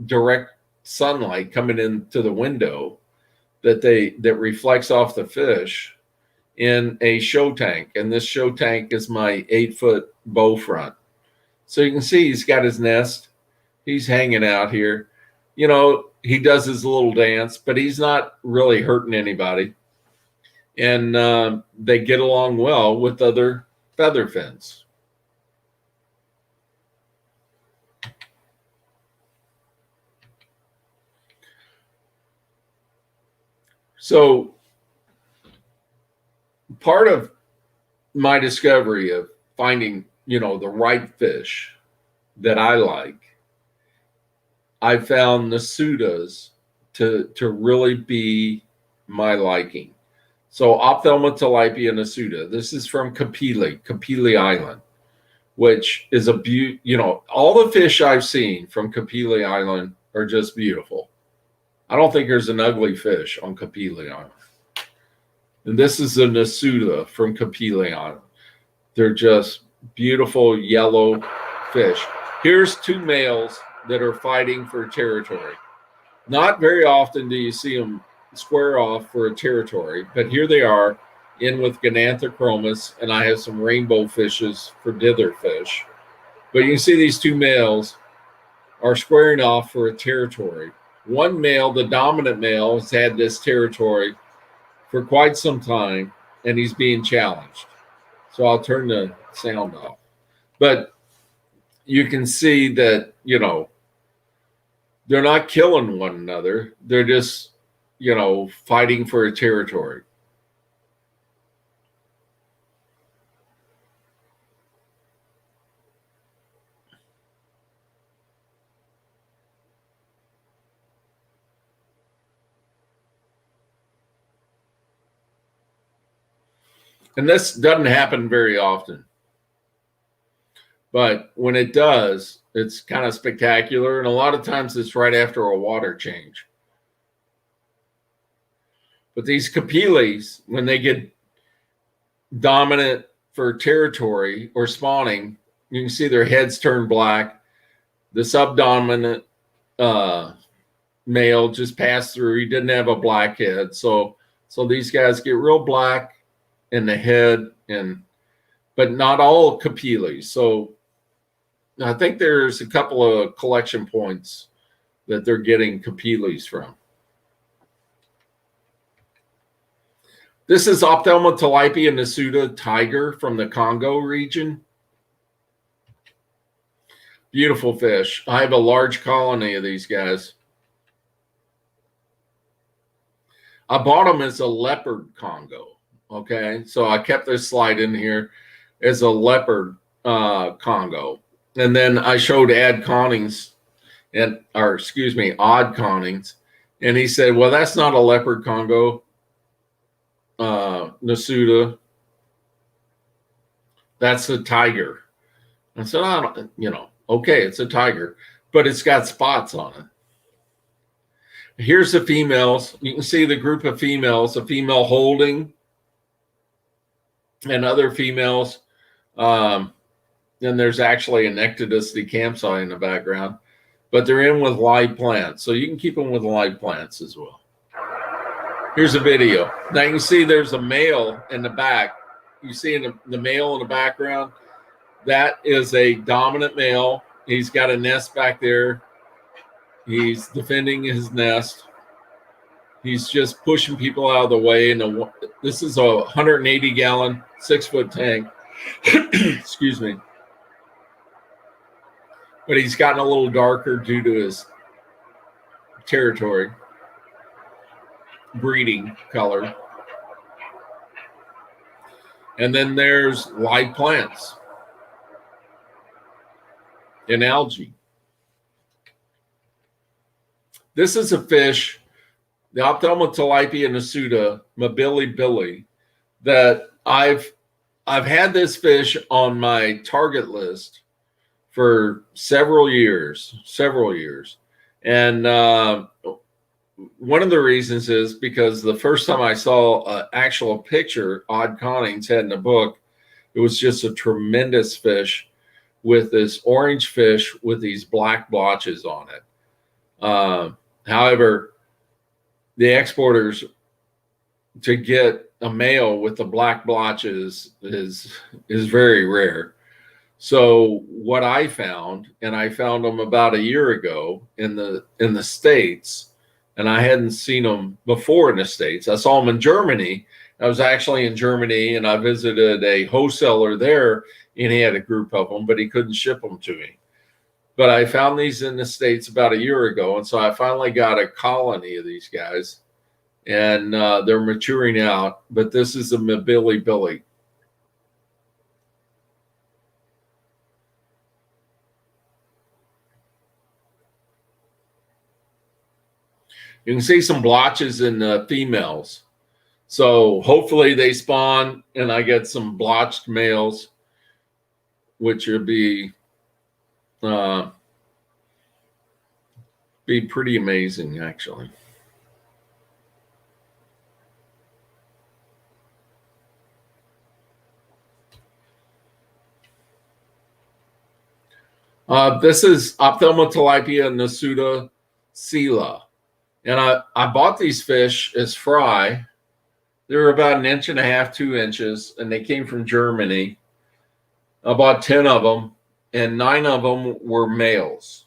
direct sunlight coming into the window that reflects off the fish in a show tank. And this show tank is my 8-foot bow front. So you can see he's got his nest. He's hanging out here. He does his little dance, but he's not really hurting anybody. And they get along well with other featherfins. So part of my discovery of finding, the right fish that I like, I found the pseudos to really be my liking. So Ophthalmotilapia nasuta. This is from Kapili Island, which is all the fish I've seen from Kapili Island are just beautiful. I don't think there's an ugly fish on Kapili Island. And this is the nasuta from Kapili Island. They're just beautiful yellow fish. Here's two males that are fighting for territory. Not very often do you see them square off for a territory, but here they are in with Gananthrochromis, and I have some rainbow fishes for dither fish. But you can see these two males are squaring off for a territory. One male, the dominant male, has had this territory for quite some time, and he's being challenged. So I'll turn the sound off. But you can see that, they're not killing one another. They're just, fighting for a territory. And this doesn't happen very often. But when it does, it's kind of spectacular. And a lot of times it's right after a water change. But these Kapilis, when they get dominant for territory or spawning, you can see their heads turn black. The subdominant male just passed through. He didn't have a black head. So these guys get real black in the head, but not all Kapilis. So I think there's a couple of collection points that they're getting Kapilis from. This is Ophthalmotilapia nasuta tiger from the Congo region. Beautiful fish. I have a large colony of these guys. I bought them as a leopard Congo. Okay, so I kept this slide in here as a leopard Congo. And then I showed odd connings. And he said, well, that's not a leopard Congo. Nasuta, that's a tiger. I said, okay, it's a tiger, but it's got spots on it. Here's the females. You can see the group of females, a female holding and other females. Then there's actually an Ectodus decampsi in the background, but they're in with live plants. So you can keep them with live plants as well. Here's a video. Now you can see there's a male in the back. You see the male in the background? That is a dominant male. He's got a nest back there. He's defending his nest. He's just pushing people out of the way. And this is a 180-gallon, 6-foot tank. Excuse me. But he's gotten a little darker due to his territory. Breeding color. And then there's live plants and algae. This is a fish, the Ophthalmotilapia nasuta, mabilibilli, that I've had this fish on my target list for several years. And one of the reasons is because the first time I saw an actual picture Odd Connings had in the book, it was just a tremendous fish with this orange fish with these black blotches on it. However, the exporters, to get a male with the black blotches is very rare. So what I found, and I found them about a year ago in the States, and I hadn't seen them before in the States. I saw them in Germany. I was actually in Germany, and I visited a wholesaler there, and he had a group of them, but he couldn't ship them to me. But I found these in the States about a year ago, and so I finally got a colony of these guys, and they're maturing out. But this is a mabilibilli. You can see some blotches in the females. So hopefully they spawn and I get some blotched males, which would be pretty amazing, actually. This is Ophthalmotilapia nasuta sela. And I bought these fish as fry. They were about 1.5 inches, 2 inches, and they came from Germany. I bought 10 of them, and 9 of them were males.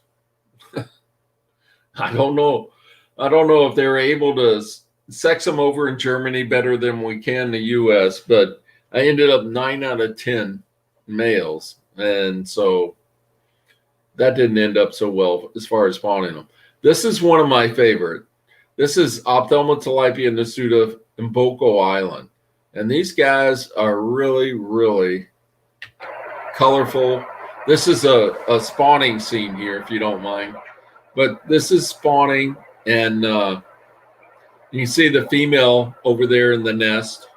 I don't know if they were able to sex them over in Germany better than we can in the U.S., but I ended up 9 out of 10 males. And so that didn't end up so well as far as spawning them. This is one of my favorite. This is Ophthalmotilapia nasuta in Boko Island. And these guys are really, really colorful. This is a spawning scene here, if you don't mind. But this is spawning, and you can see the female over there in the nest,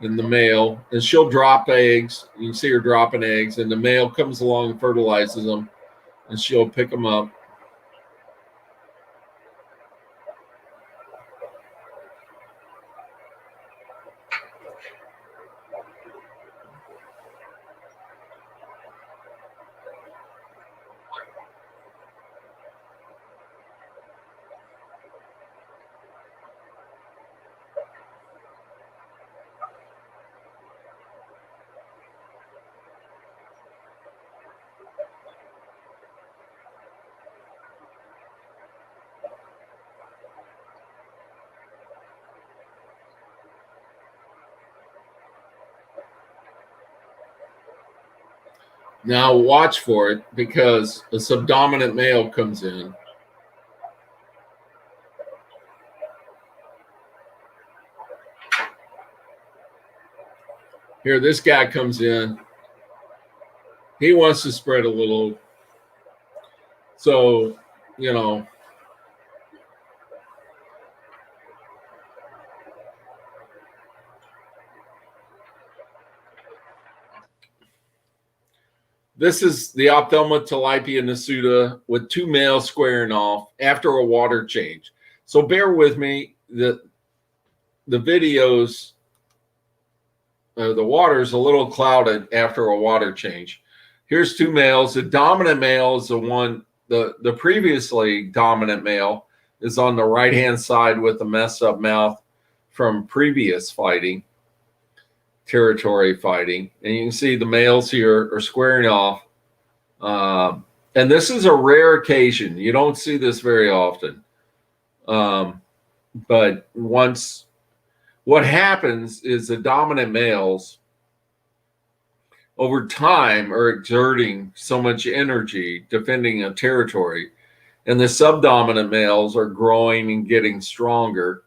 and the male, and she'll drop eggs. You can see her dropping eggs, and the male comes along and fertilizes them, and she'll pick them up. Now watch for it, because a subdominant male comes in. Here, this guy comes in. He wants to spread a little. So, you know, this is the Ophthalmotilapia nasuta with 2 males squaring off after a water change. So bear with me. The videos, the water's a little clouded after a water change. Here's 2 males. The dominant male is the one, the previously dominant male is on the right-hand side with the messed up mouth from previous fighting. Territory fighting, and you can see the males here are squaring off, and this is a rare occasion. You don't see this very often, but once what happens is the dominant males over time are exerting so much energy defending a territory, and the subdominant males are growing and getting stronger.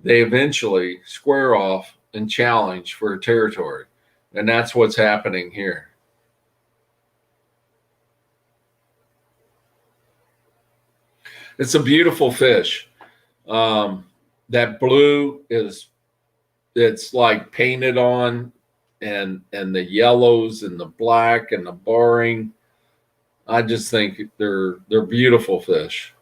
They eventually square off and challenge for a territory. And that's what's happening here. It's a beautiful fish. That blue it's like painted on, and the yellows and the black and the barring. I just think they're beautiful fish.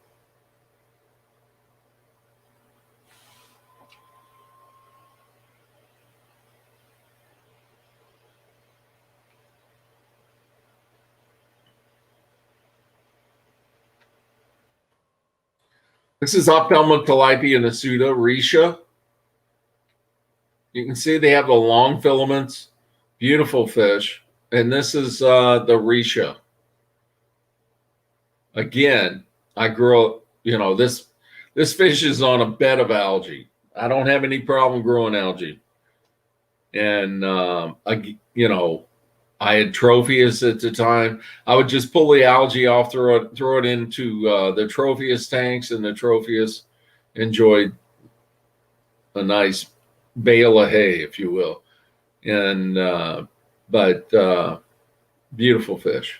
This is Ophthalmotilapia nasuta, Risha. You can see they have the long filaments, beautiful fish. And this is the Risha. Again, I grow, you know, this fish is on a bed of algae. I don't have any problem growing algae. And, you know, I had Tropheus at the time. I would just pull the algae off, throw it into the Tropheus tanks, and the Tropheus enjoyed a nice bale of hay, if you will. And but beautiful fish.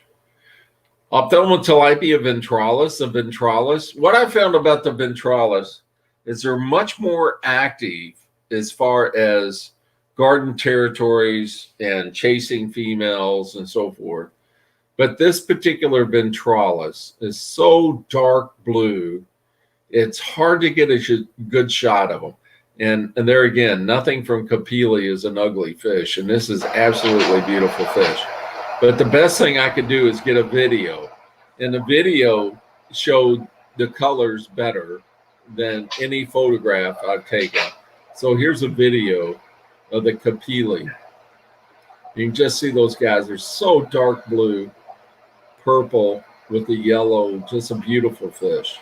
Ophthalmotilapia ventralis, the ventralis. What I found about the ventralis is they're much more active as far as garden territories and chasing females and so forth. But this particular ventralis is so dark blue, it's hard to get a good shot of them. And there again, nothing from Kapili is an ugly fish, and this is absolutely beautiful fish. But the best thing I could do is get a video, and the video showed the colors better than any photograph I've taken. So here's a video of the Kapili. You can just see those guys. They're so dark blue, purple with the yellow, just a beautiful fish.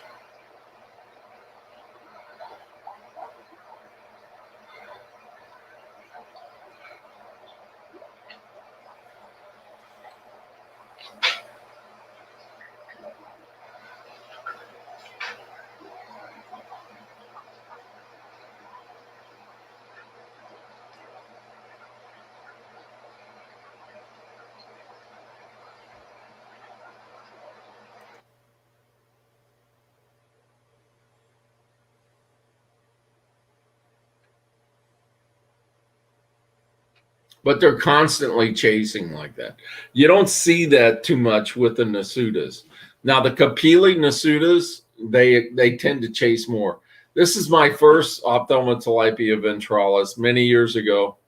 But they're constantly chasing like that. You don't see that too much with the Nasudas. Now, the Kapili Nasudas, they tend to chase more. This is my first Ophthalmotilapia ventralis many years ago.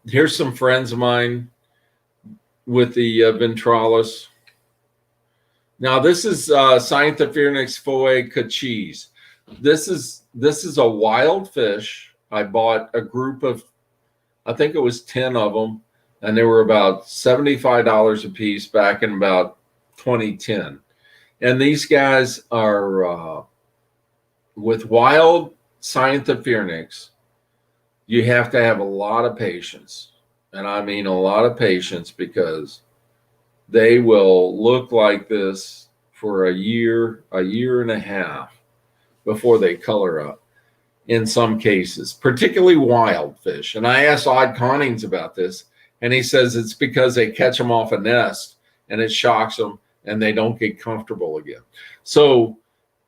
Here's some friends of mine with the ventralis. Now, this is Cyanthophrynix foe cachis. This is a wild fish. I bought a group of, I think it was 10 of them, and they were about $75 a piece back in about 2010. And these guys are with wild Cyanthophrynix, you have to have a lot of patience. And I mean a lot of patience, because they will look like this for a year and a half before they color up. In some cases, particularly wild fish. And I asked Odd Connings about this, and he says it's because they catch them off a nest and it shocks them and they don't get comfortable again. So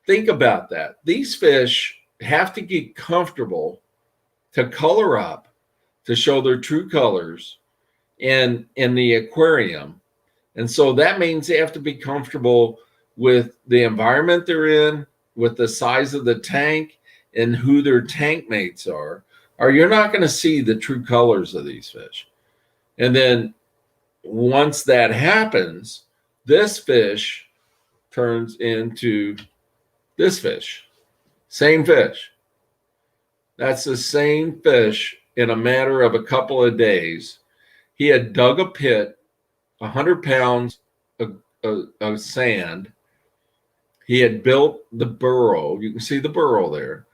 think about that. These fish have to get comfortable to color up, to show their true colors in the aquarium. And so that means they have to be comfortable with the environment they're in, with the size of the tank, and who their tank mates are, or you're not going to see the true colors of these fish. And then once that happens, this fish turns into this fish. Same fish. That's the same fish in a matter of a couple of days. He had dug a pit, 100 pounds of sand. He had built the burrow. You can see the burrow there.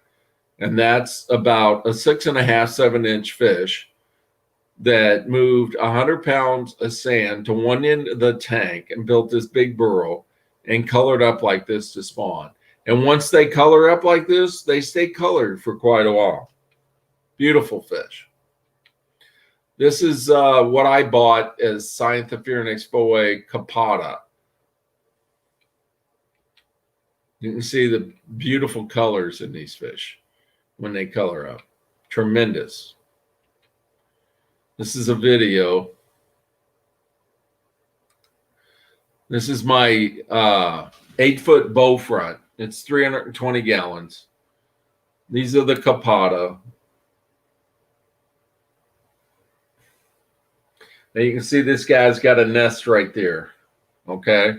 And that's about a 6.5, 7-inch fish that moved 100 pounds of sand to one end of the tank and built this big burrow and colored up like this to spawn. And once they color up like this, they stay colored for quite a while. Beautiful fish. This is what I bought as Cyanthophrynix foe capata. You can see the beautiful colors in these fish when they color up. Tremendous. This is a video. This is my 8-foot bow front. It's 320 gallons. These are the capata. Now you can see this guy's got a nest right there. Okay.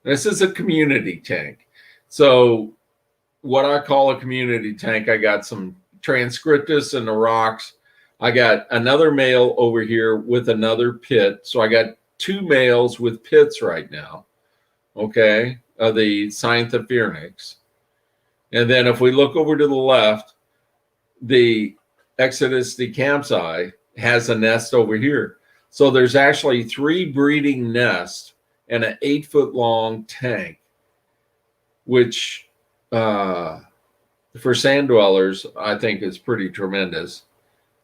This is a community tank. So what I call a community tank, I got some Transcriptus in the rocks. I got another male over here with another pit. So I got 2 males with pits right now, okay, of the Cyanthophrynix. And then if we look over to the left, the Exodus decampsi has a nest over here. So there's actually 3 breeding nests and an 8-foot long tank, which for sand dwellers, I think is pretty tremendous.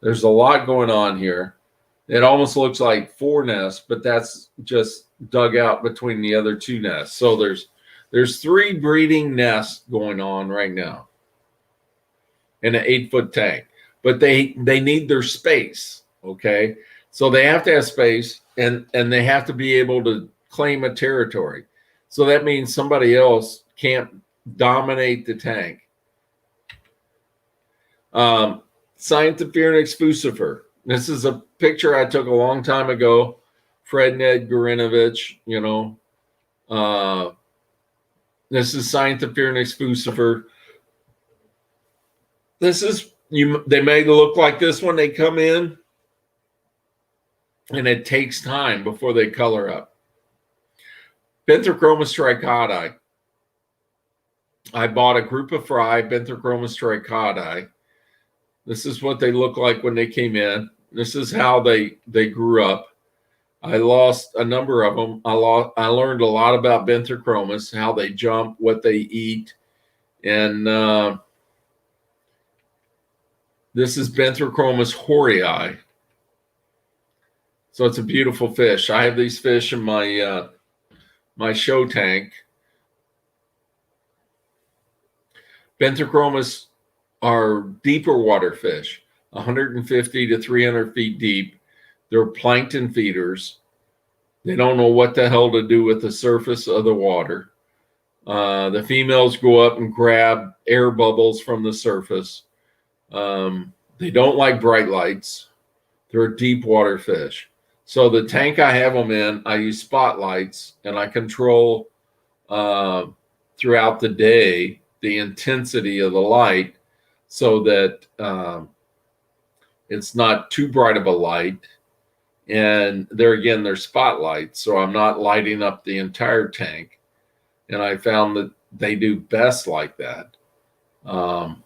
There's a lot going on here. It almost looks like 4 nests, but that's just dug out between the other 2 nests. So there's 3 breeding nests going on right now. in an 8-foot tank, but they need their space. Okay. So they have to have space, and they have to be able to claim a territory. So that means somebody else can't dominate the tank. Scientophornix fucifer. This is a picture I took a long time ago. Fred Ned Gorinovich, you know. This is Scientophornix fucifer. This is, they may look like this when they come in, and it takes time before they color up. Benthrochromis tricaudae. I bought a group of fry, Benthrochromis tricaudae. This is what they look like when they came in. This is how they grew up. I lost a number of them. I learned a lot about Benthrochromis, how they jump, what they eat. And this is Benthrochromis horii. So it's a beautiful fish. I have these fish in my my show tank. Benthrochromis are deeper water fish, 150 to 300 feet deep. They're plankton feeders. They don't know what the hell to do with the surface of the water. The females go up and grab air bubbles from the surface. They don't like bright lights. They're a deep water fish. So the tank I have them in, I use spotlights, and I control throughout the day the intensity of the light so that it's not too bright of a light. And there again, they're spotlights, so I'm not lighting up the entire tank. And I found that they do best like that. I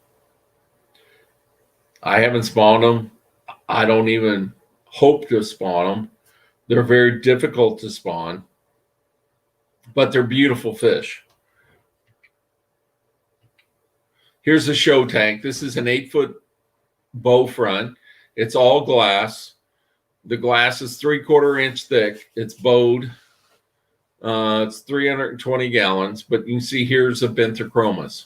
haven't spawned them. I don't even hope to spawn them. They're very difficult to spawn, but they're beautiful fish. Here's a show tank. This is an 8-foot bow front. It's all glass. The glass is 3/4 inch thick. It's bowed. It's 320 gallons, but you can see here's a Benthrochromis.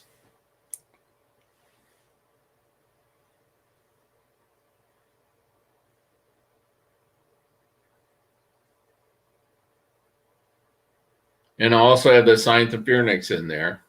And I also have the Scientophornix in there.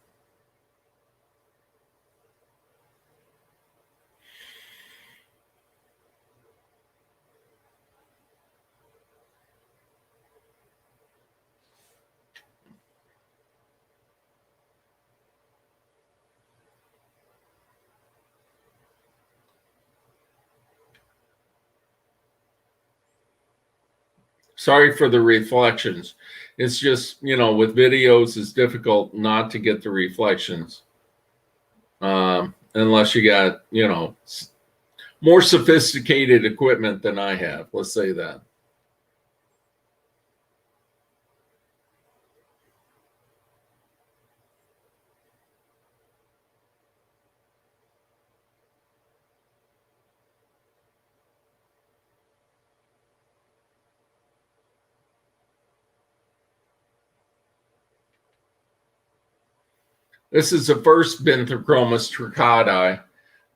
Sorry for the reflections. It's just, you know, with videos, it's difficult not to get the reflections. Unless you got, you know, more sophisticated equipment than I have. Let's say that. This is the first Benthrochromis tricaudae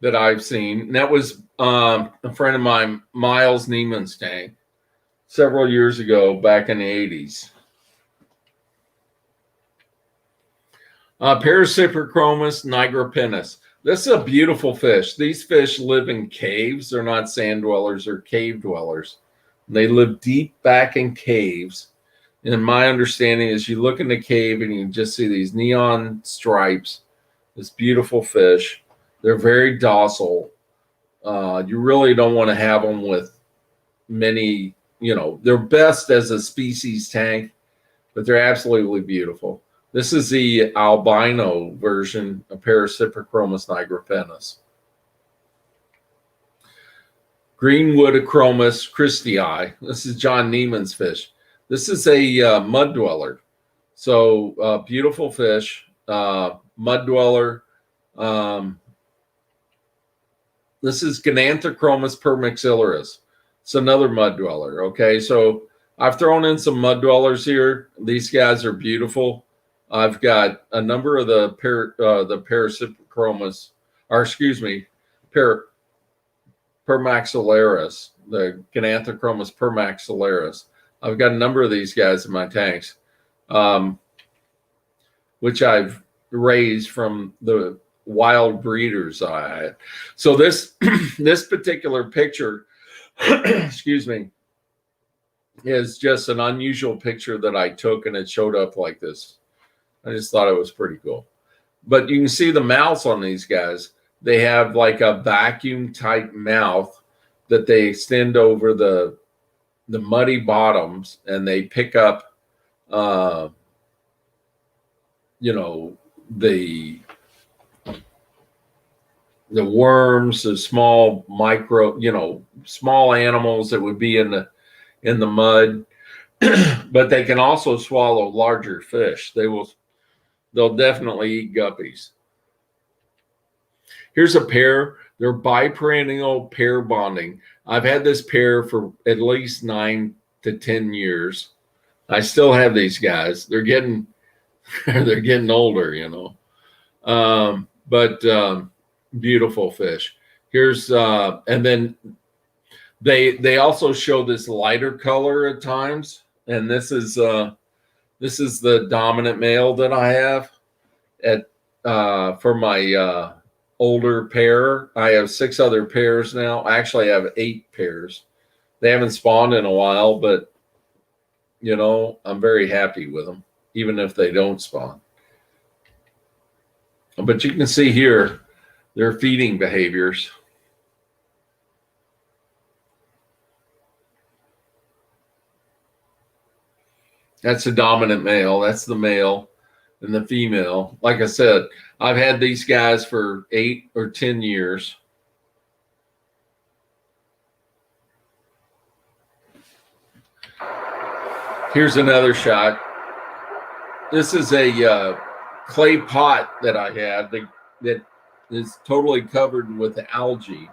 that I've seen. And that was a friend of mine, Miles Neiman's tank, several years ago, back in the 80s. Parasiprochromis nigropennis. This is a beautiful fish. These fish live in caves. They're not sand dwellers, they're cave dwellers. They live deep back in caves. And my understanding is you look in the cave and you just see these neon stripes, this beautiful fish. They're very docile. You really don't want to have them with many, you know, they're best as a species tank, but they're absolutely beautiful. This is the albino version of Parasiprochromis nigropennis. Greenwoodachromis christii. This is John Neiman's fish. This is a mud dweller. So beautiful fish, mud dweller. This is Gnanthochromis permaxillaris. It's another mud dweller. Okay, so I've thrown in some mud dwellers here. These guys are beautiful. I've got a number of the Parasiprochromis, or excuse me, permaxillaris, the Gananthrochromis permaxillaris. I've got a number of these guys in my tanks, which I've raised from the wild breeders I had. So this this particular picture, excuse me, is just an unusual picture that I took, and it showed up like this. I just thought it was pretty cool. But you can see the mouths on these guys. They have like a vacuum type mouth that they extend over the muddy bottoms, and they pick up you know, the worms, the small micro, you know, small animals that would be in the mud. But they can also swallow larger fish. They'll definitely eat guppies. Here's a pair. They're biperennial pair bonding. I've had this pair for at least 9 to 10 years. I still have these guys. They're getting they're getting older, you know. But beautiful fish. Here's and then they also show this lighter color at times, and this is the dominant male that I have at for my older pair. I have 6 other pairs now. Actually, I have 8 pairs. They haven't spawned in a while, but you know, I'm very happy with them, even if they don't spawn. But you can see here their feeding behaviors. That's the dominant male. That's the male. And the female. Like I said, I've had these guys for 8 or 10 years. Here's another shot. This is a clay pot that I have that is totally covered with algae,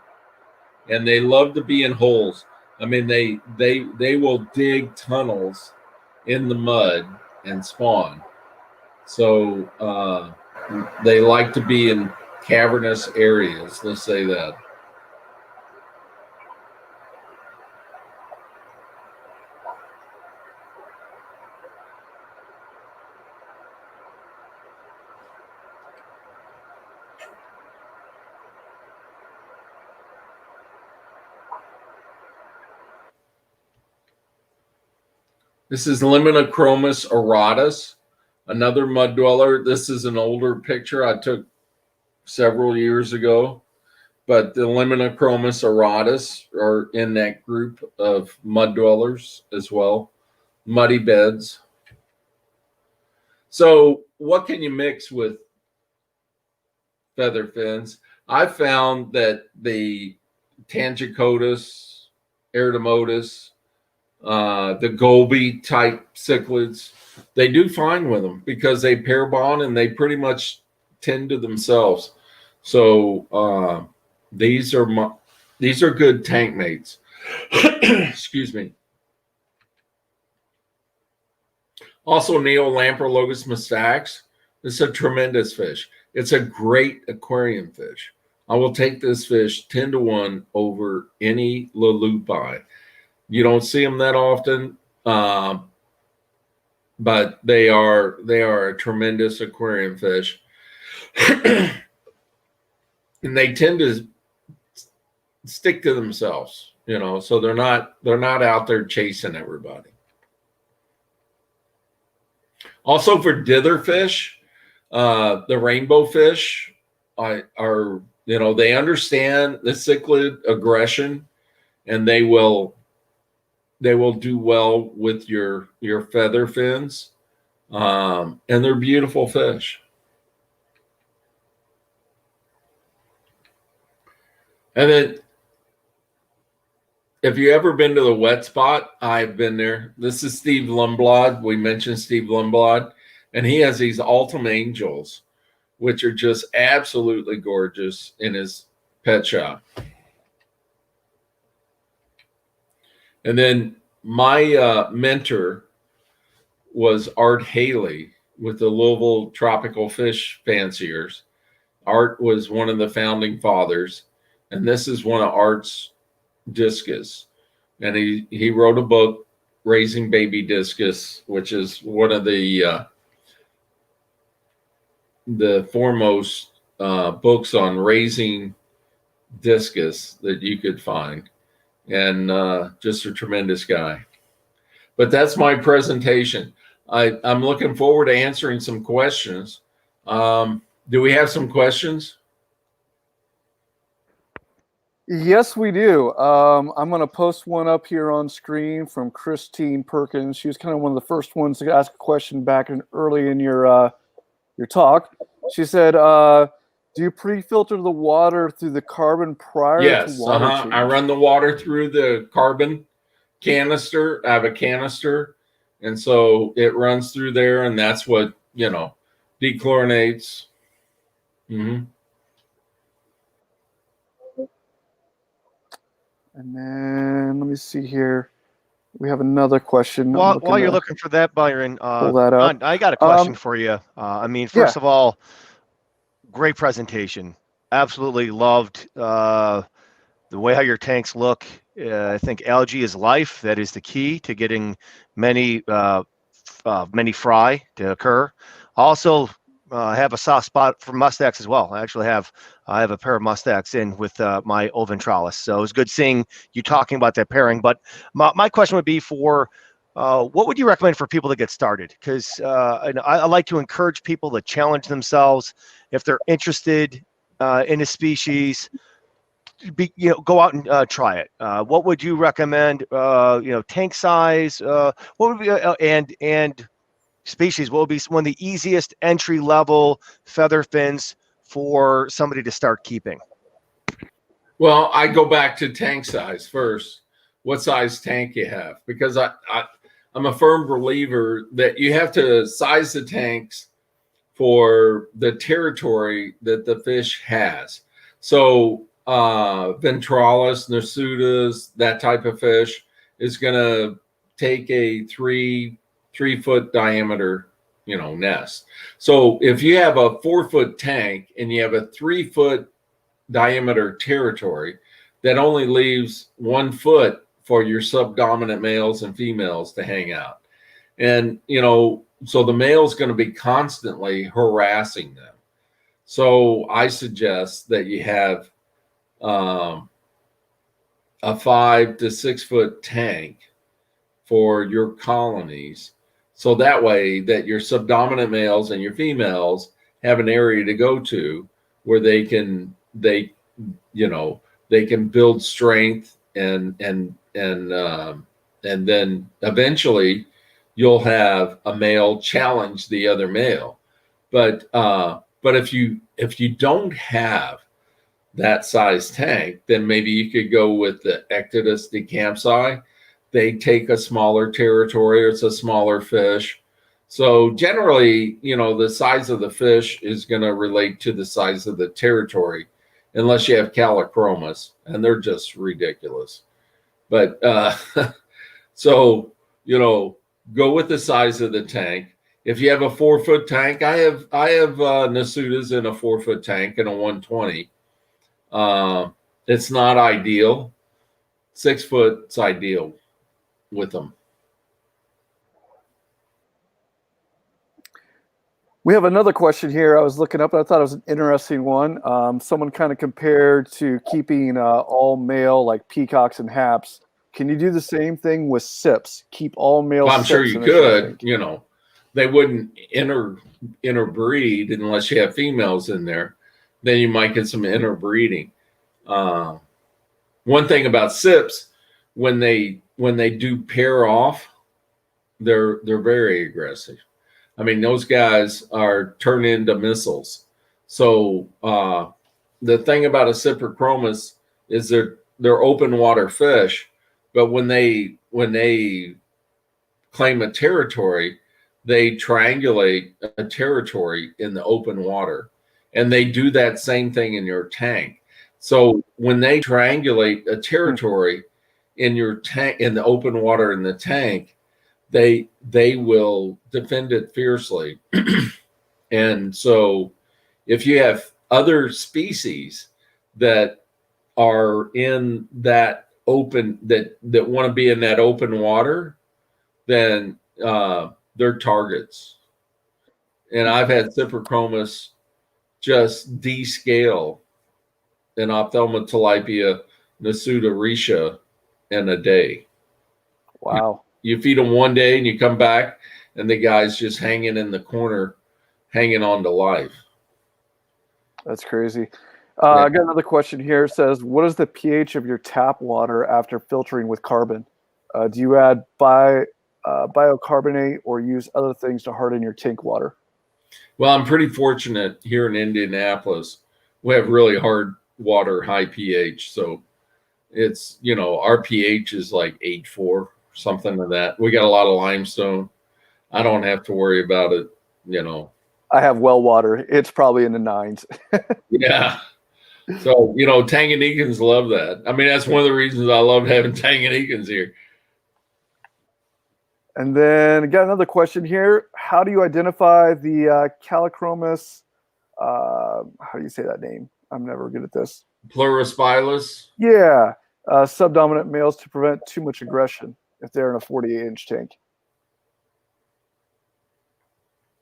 and they love to be in holes. I mean, they will dig tunnels in the mud and spawn. So they like to be in cavernous areas. Let's say that. This is Liminochromis auratus, another mud dweller. This is an older picture I took several years ago, but the Liminochromis auratus are in that group of mud dwellers as well, muddy beds. So what can you mix with featherfins? I found that the Tangicotus, Erydemotus, the Goby type cichlids, they do fine with them because they pair bond and they pretty much tend to themselves. So these are good tank mates. Excuse me. Also, Neolamprologus mustax. It's a tremendous fish. It's a great aquarium fish. I will take this fish 10 to 1 over any Lulupi. You don't see them that often, but they are a tremendous aquarium fish, and they tend to stick to themselves, you know. So they're not out there chasing everybody. Also for dither fish, the rainbow fish are, you know, they understand the cichlid aggression, and they will do well with your feather fins, and they're beautiful fish. And then if you ever been to the wet spot, I've been there. This is Steve Lundblad. We mentioned Steve Lundblad, and he has these Ultim Angels, which are just absolutely gorgeous in his pet shop. And then my mentor was Art Haley with the Louisville Tropical Fish Fanciers. Art was one of the founding fathers, and this is one of Art's discus, and he wrote a book, Raising Baby Discus, which is one of the foremost books on raising discus that you could find, and just a tremendous guy. But that's my presentation. I'm looking forward to answering some questions. Do we have some questions? Yes, we do. I'm going to post one up here on screen from Christine Perkins. She was kind of one of the first ones to ask a question back early in your talk. She said, do you pre-filter the water through the carbon prior Yes, to water change? I run the water through the carbon canister. I have a canister, and so it runs through there, and that's what, dechlorinates. Mm-hmm. And then let me see here. We have another question. While you're looking for that, Byron, pull that up. I got a question for you. First of all, great presentation. Absolutely loved the way how your tanks look. I think algae is life. That is the key to getting many fry to occur. Also, have a soft spot for mustax as well. I actually have a pair of mustax in with my oventralis. So it was good seeing you talking about that pairing. But my question would be for what would you recommend for people to get started? Because I like to encourage people to challenge themselves if they're interested in a species. Go out and try it. What would you recommend? Tank size. What would be and species? What would be one of the easiest entry level feather fins for somebody to start keeping? Well, I go back to tank size first. What size tank you have? Because I'm a firm believer that you have to size the tanks for the territory that the fish has. So ventralis, nasudas, that type of fish is going to take a 3-foot diameter, nest. So if you have a 4-foot tank and you have a 3-foot diameter territory, that only leaves 1 foot for your subdominant males and females to hang out. And, so the male's going to be constantly harassing them. So I suggest that you have a 5 to 6 foot tank for your colonies. So that way that your subdominant males and your females have an area to go to where they can build strength and then eventually you'll have a male challenge the other male. But if you don't have that size tank, then maybe you could go with the Ectodus decampsi. They take a smaller territory, or it's a smaller fish. So generally, the size of the fish is going to relate to the size of the territory, unless you have callichromas, and they're just ridiculous. But so, go with the size of the tank. If you have a 4-foot tank, I have nasudas in a 4-foot tank and a 120. It's not ideal. 6 foot's ideal with them. We have another question here. I was looking up. I thought it was an interesting one. Someone kind of compared to keeping all male, like peacocks and haps. Can you do the same thing with sips? Keep all male. Well, I'm sure you could. They wouldn't interbreed unless you have females in there. Then you might get some interbreeding. One thing about sips, when they do pair off, they're very aggressive. I mean, those guys are turned into missiles. So the thing about a Cypricromus is they're open water fish, but when they claim a territory, they triangulate a territory in the open water, and they do that same thing in your tank. So when they triangulate a territory in your tank, in the open water in the tank, they will defend it fiercely. And so if you have other species that are in that open, that want to be in that open water, then they're targets. And I've had Cyprichromis just descale an Ophthalmotilapia nasuta in a day. Wow. You feed them one day and you come back and the guy's just hanging in the corner, hanging on to life. That's crazy. I got another question here. It says, what is the pH of your tap water after filtering with carbon? Do you add biocarbonate or use other things to harden your tank water? Well, I'm pretty fortunate here in Indianapolis. We have really hard water, high pH. So it's, our pH is like 8.4, something like that. We got a lot of limestone. I don't have to worry about it, I have well water. It's probably in the 9s. Yeah. So, Tanganyikans love that. I mean, that's one of the reasons I love having Tanganyikans here. And then got another question here. How do you identify the Callichromis? How do you say that name? I'm never good at this. Plurispilus. Yeah. Subdominant males to prevent too much aggression if they're in a 48-inch tank.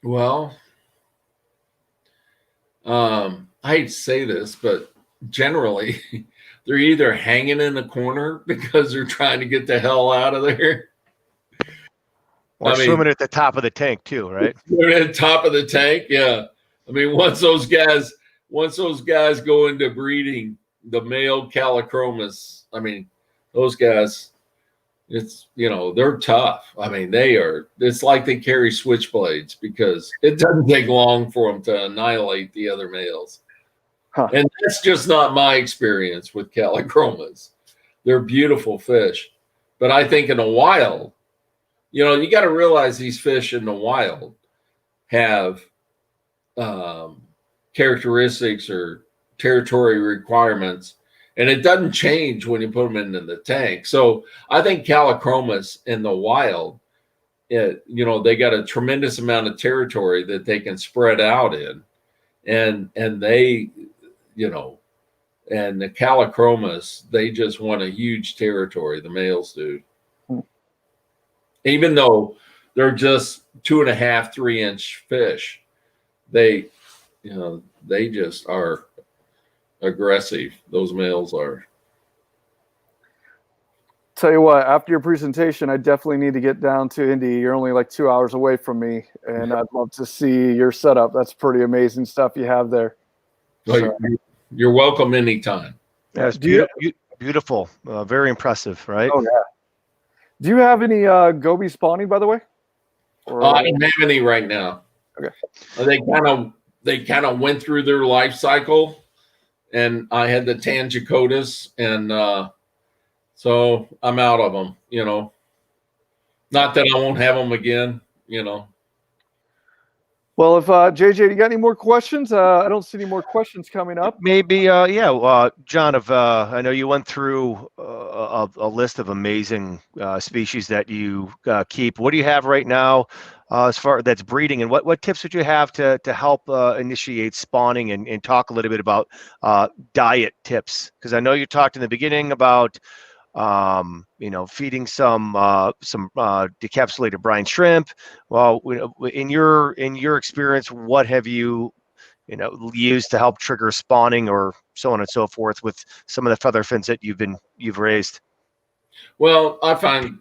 Well, I hate to say this, but generally they're either hanging in the corner because they're trying to get the hell out of there. Or swimming at the top of the tank too, right? They're at the top of the tank, yeah. I mean, once those guys go into breeding, the male Callichromis, I mean, those guys, it's, they're tough. I mean, it's like they carry switchblades because it doesn't take long for them to annihilate the other males. Huh. And that's just not my experience with Callichromis. They're beautiful fish. But I think in the wild, you got to realize these fish in the wild have characteristics or territory requirements, and it doesn't change when you put them into the tank. So I think Callichromis in the wild, they got a tremendous amount of territory that they can spread out in, and they, and the Callichromis, they just want a huge territory. The males do. Even though they're just 2.5, 3-inch fish, they just are aggressive. Those males are. Tell you what, after your presentation, I definitely need to get down to Indy. You're only like 2 hours away from me, and I'd love to see your setup. That's pretty amazing stuff you have there. Well, you're welcome anytime. Yeah, it's beautiful. Very impressive, right? Oh, yeah. Do you have any goby spawning, by the way? Or, I don't have any right now. Okay. They kind of went through their life cycle, and I had the Tanganyikans, and so I'm out of them. Not that I won't have them again. Well, if JJ, you got any more questions? I don't see any more questions coming up. Maybe, John, I know you went through a list of amazing species that you keep. What do you have right now as far that's breeding, and what tips would you have to help initiate spawning and talk a little bit about diet tips? Because I know you talked in the beginning about feeding some decapsulated brine shrimp. Well, in your experience, what have you used to help trigger spawning or so on and so forth with some of the featherfins that you've raised? Well, I find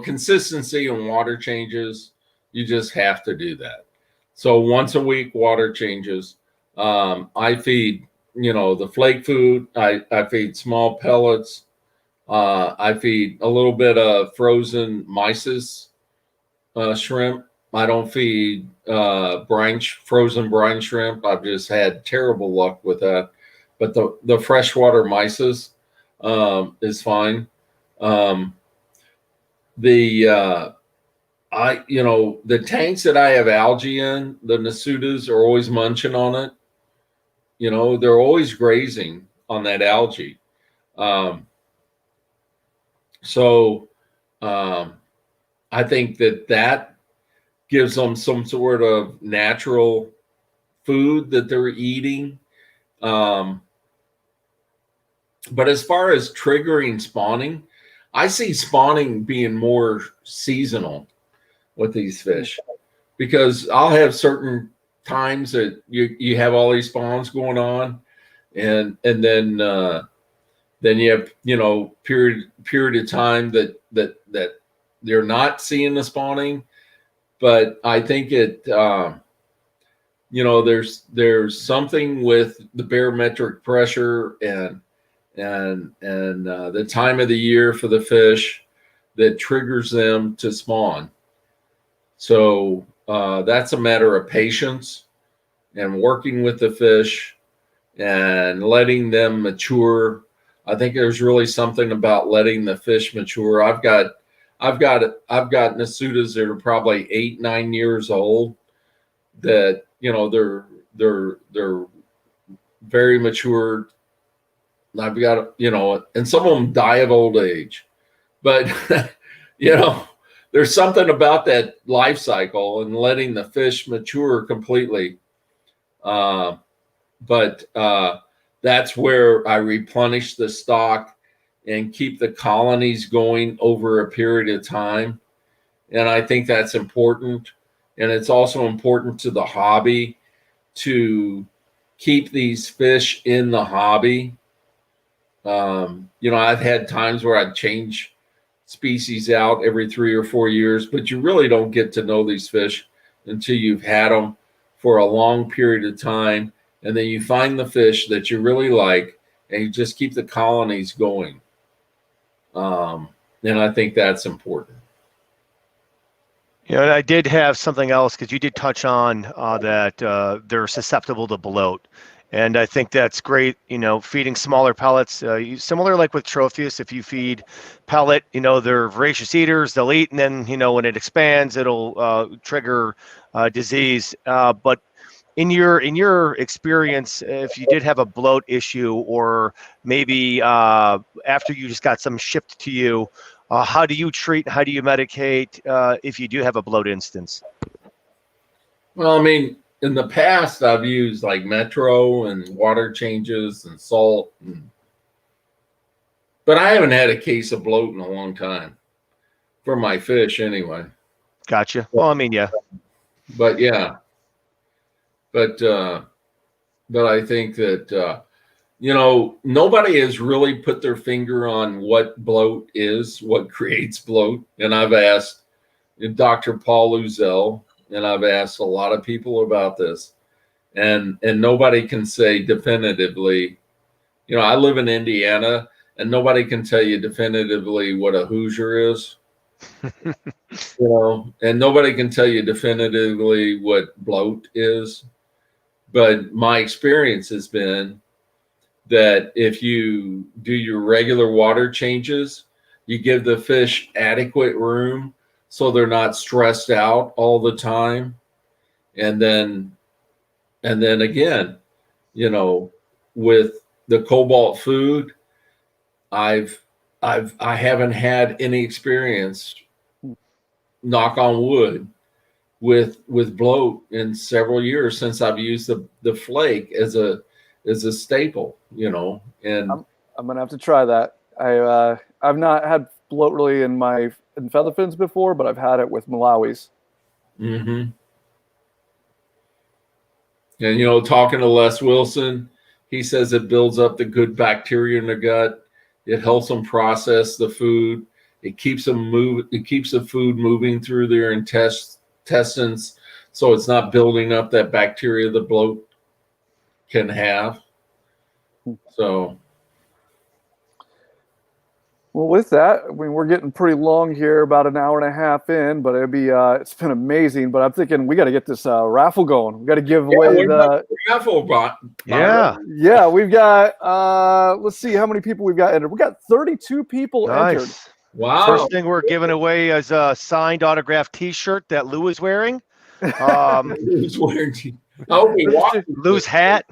consistency in water changes. You just have to do that. So once a week, water changes. I feed the flake food. I feed small pellets. I feed a little bit of frozen mysis shrimp. I don't feed frozen brine shrimp. I've just had terrible luck with that. But the freshwater mysis is fine. The tanks that I have algae in, the nasutas are always munching on it. They're always grazing on that algae. So I think that gives them some sort of natural food that they're eating. But as far as triggering spawning, I see spawning being more seasonal with these fish, because I'll have certain times that you have all these spawns going on, and then you have, you know, period of time that they're not seeing the spawning. But I think it you know, there's something with the barometric pressure and the time of the year for the fish that triggers them to spawn. So that's a matter of patience and working with the fish and letting them mature. I think there's really something about letting the fish mature. I've got Nasutas that are probably 8-9 years old that, you know, they're very mature. I've got, you know, and some of them die of old age, but you know, there's something about that life cycle and letting the fish mature completely. But that's where I replenish the stock and keep the colonies going over a period of time. And I think that's important. And it's also important to the hobby to keep these fish in the hobby. You know, I've had times where I'd change species out every 3 or 4 years, but you really don't get to know these fish until you've had them for a long period of time. And then you find the fish that you really like and you just keep the colonies going. And I think that's important. You know, and I did have something else, because you did touch on that they're susceptible to bloat. And I think that's great, you know, feeding smaller pellets. Similar like with Tropheus, if you feed pellet, you know, they're voracious eaters, they'll eat, and then, you know, when it expands, it'll trigger disease. But in your experience, if you did have a bloat issue, or maybe after you just got some shipped to you, how do you treat, how do you medicate if you do have a bloat instance? Well, I mean, in the past, I've used like Metro and water changes and salt, but I haven't had a case of bloat in a long time for my fish anyway. Gotcha. Well, I mean, yeah. But yeah, but I think that you know, nobody has really put their finger on what bloat is, what creates bloat. And I've asked Dr. Paul Uzell, and I've asked a lot of people about this, and nobody can say definitively. You know, I live in Indiana, and nobody can tell you definitively what a Hoosier is. You know, and nobody can tell you definitively what bloat is. But my experience has been that if you do your regular water changes, you give the fish adequate room so they're not stressed out all the time. And then again, you know, with the cobalt food, I haven't had any experience, knock on wood, with bloat in several years since I've used the flake as a staple, you know. And I'm gonna have to try that. I've not had bloat really in Featherfins before, but I've had it with Malawis. Mm-hmm. And, you know, talking to Les Wilson, he says it builds up the good bacteria in the gut. It helps them process the food. It keeps them It keeps the food moving through their intestines, so it's not building up that bacteria the bloat can have. So. Well, with that, I mean, we're getting pretty long here, about an hour and a half in, but it's been amazing. But I'm thinking we got to get this raffle going. We got to give away the raffle bot. Yeah, we've got, let's see how many people we've got entered. We got 32 people entered. Wow. First thing we're giving away is a signed autographed T-shirt that Lou is wearing. Lou's wearing Lou's hat.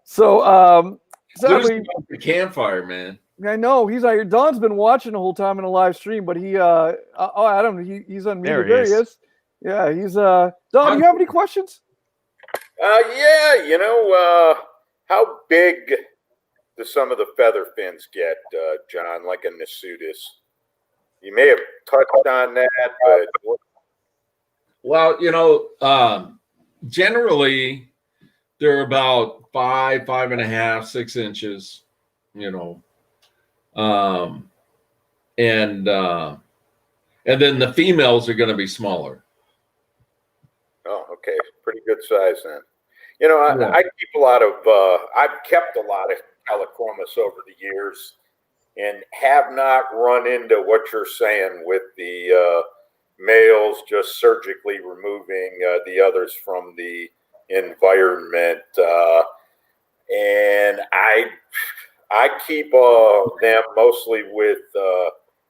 So, sadly, the campfire, man. I know he's out here. Don's been watching the whole time in a live stream, but Adam, he's unmuted. There he is. Yeah, he's Don. Do you have any questions? Yeah, you know, how big do some of the featherfins get, John, like a Nasutis? You may have touched on that, but well, generally they're about 5.5, 6 inches, and then the females are going to be smaller. oh, okay, pretty good size then. I keep a lot of, I've kept a lot of Calichromis over the years and have not run into what you're saying with the males just surgically removing the others from the environment. And I keep them mostly with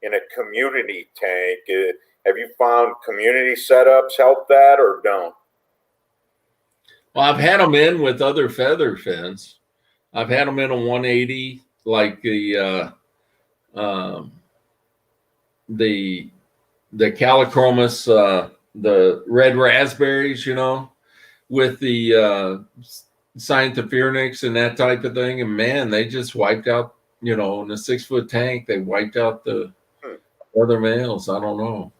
in a community tank. Have you found community setups help that or don't? Well, I've had them in with other feather fins. I've had them in a 180, like the Calichromis, the red raspberries, with the Scientophornix and that type of thing. And man, they just wiped out, in a 6-foot tank, they wiped out the other males. I don't know.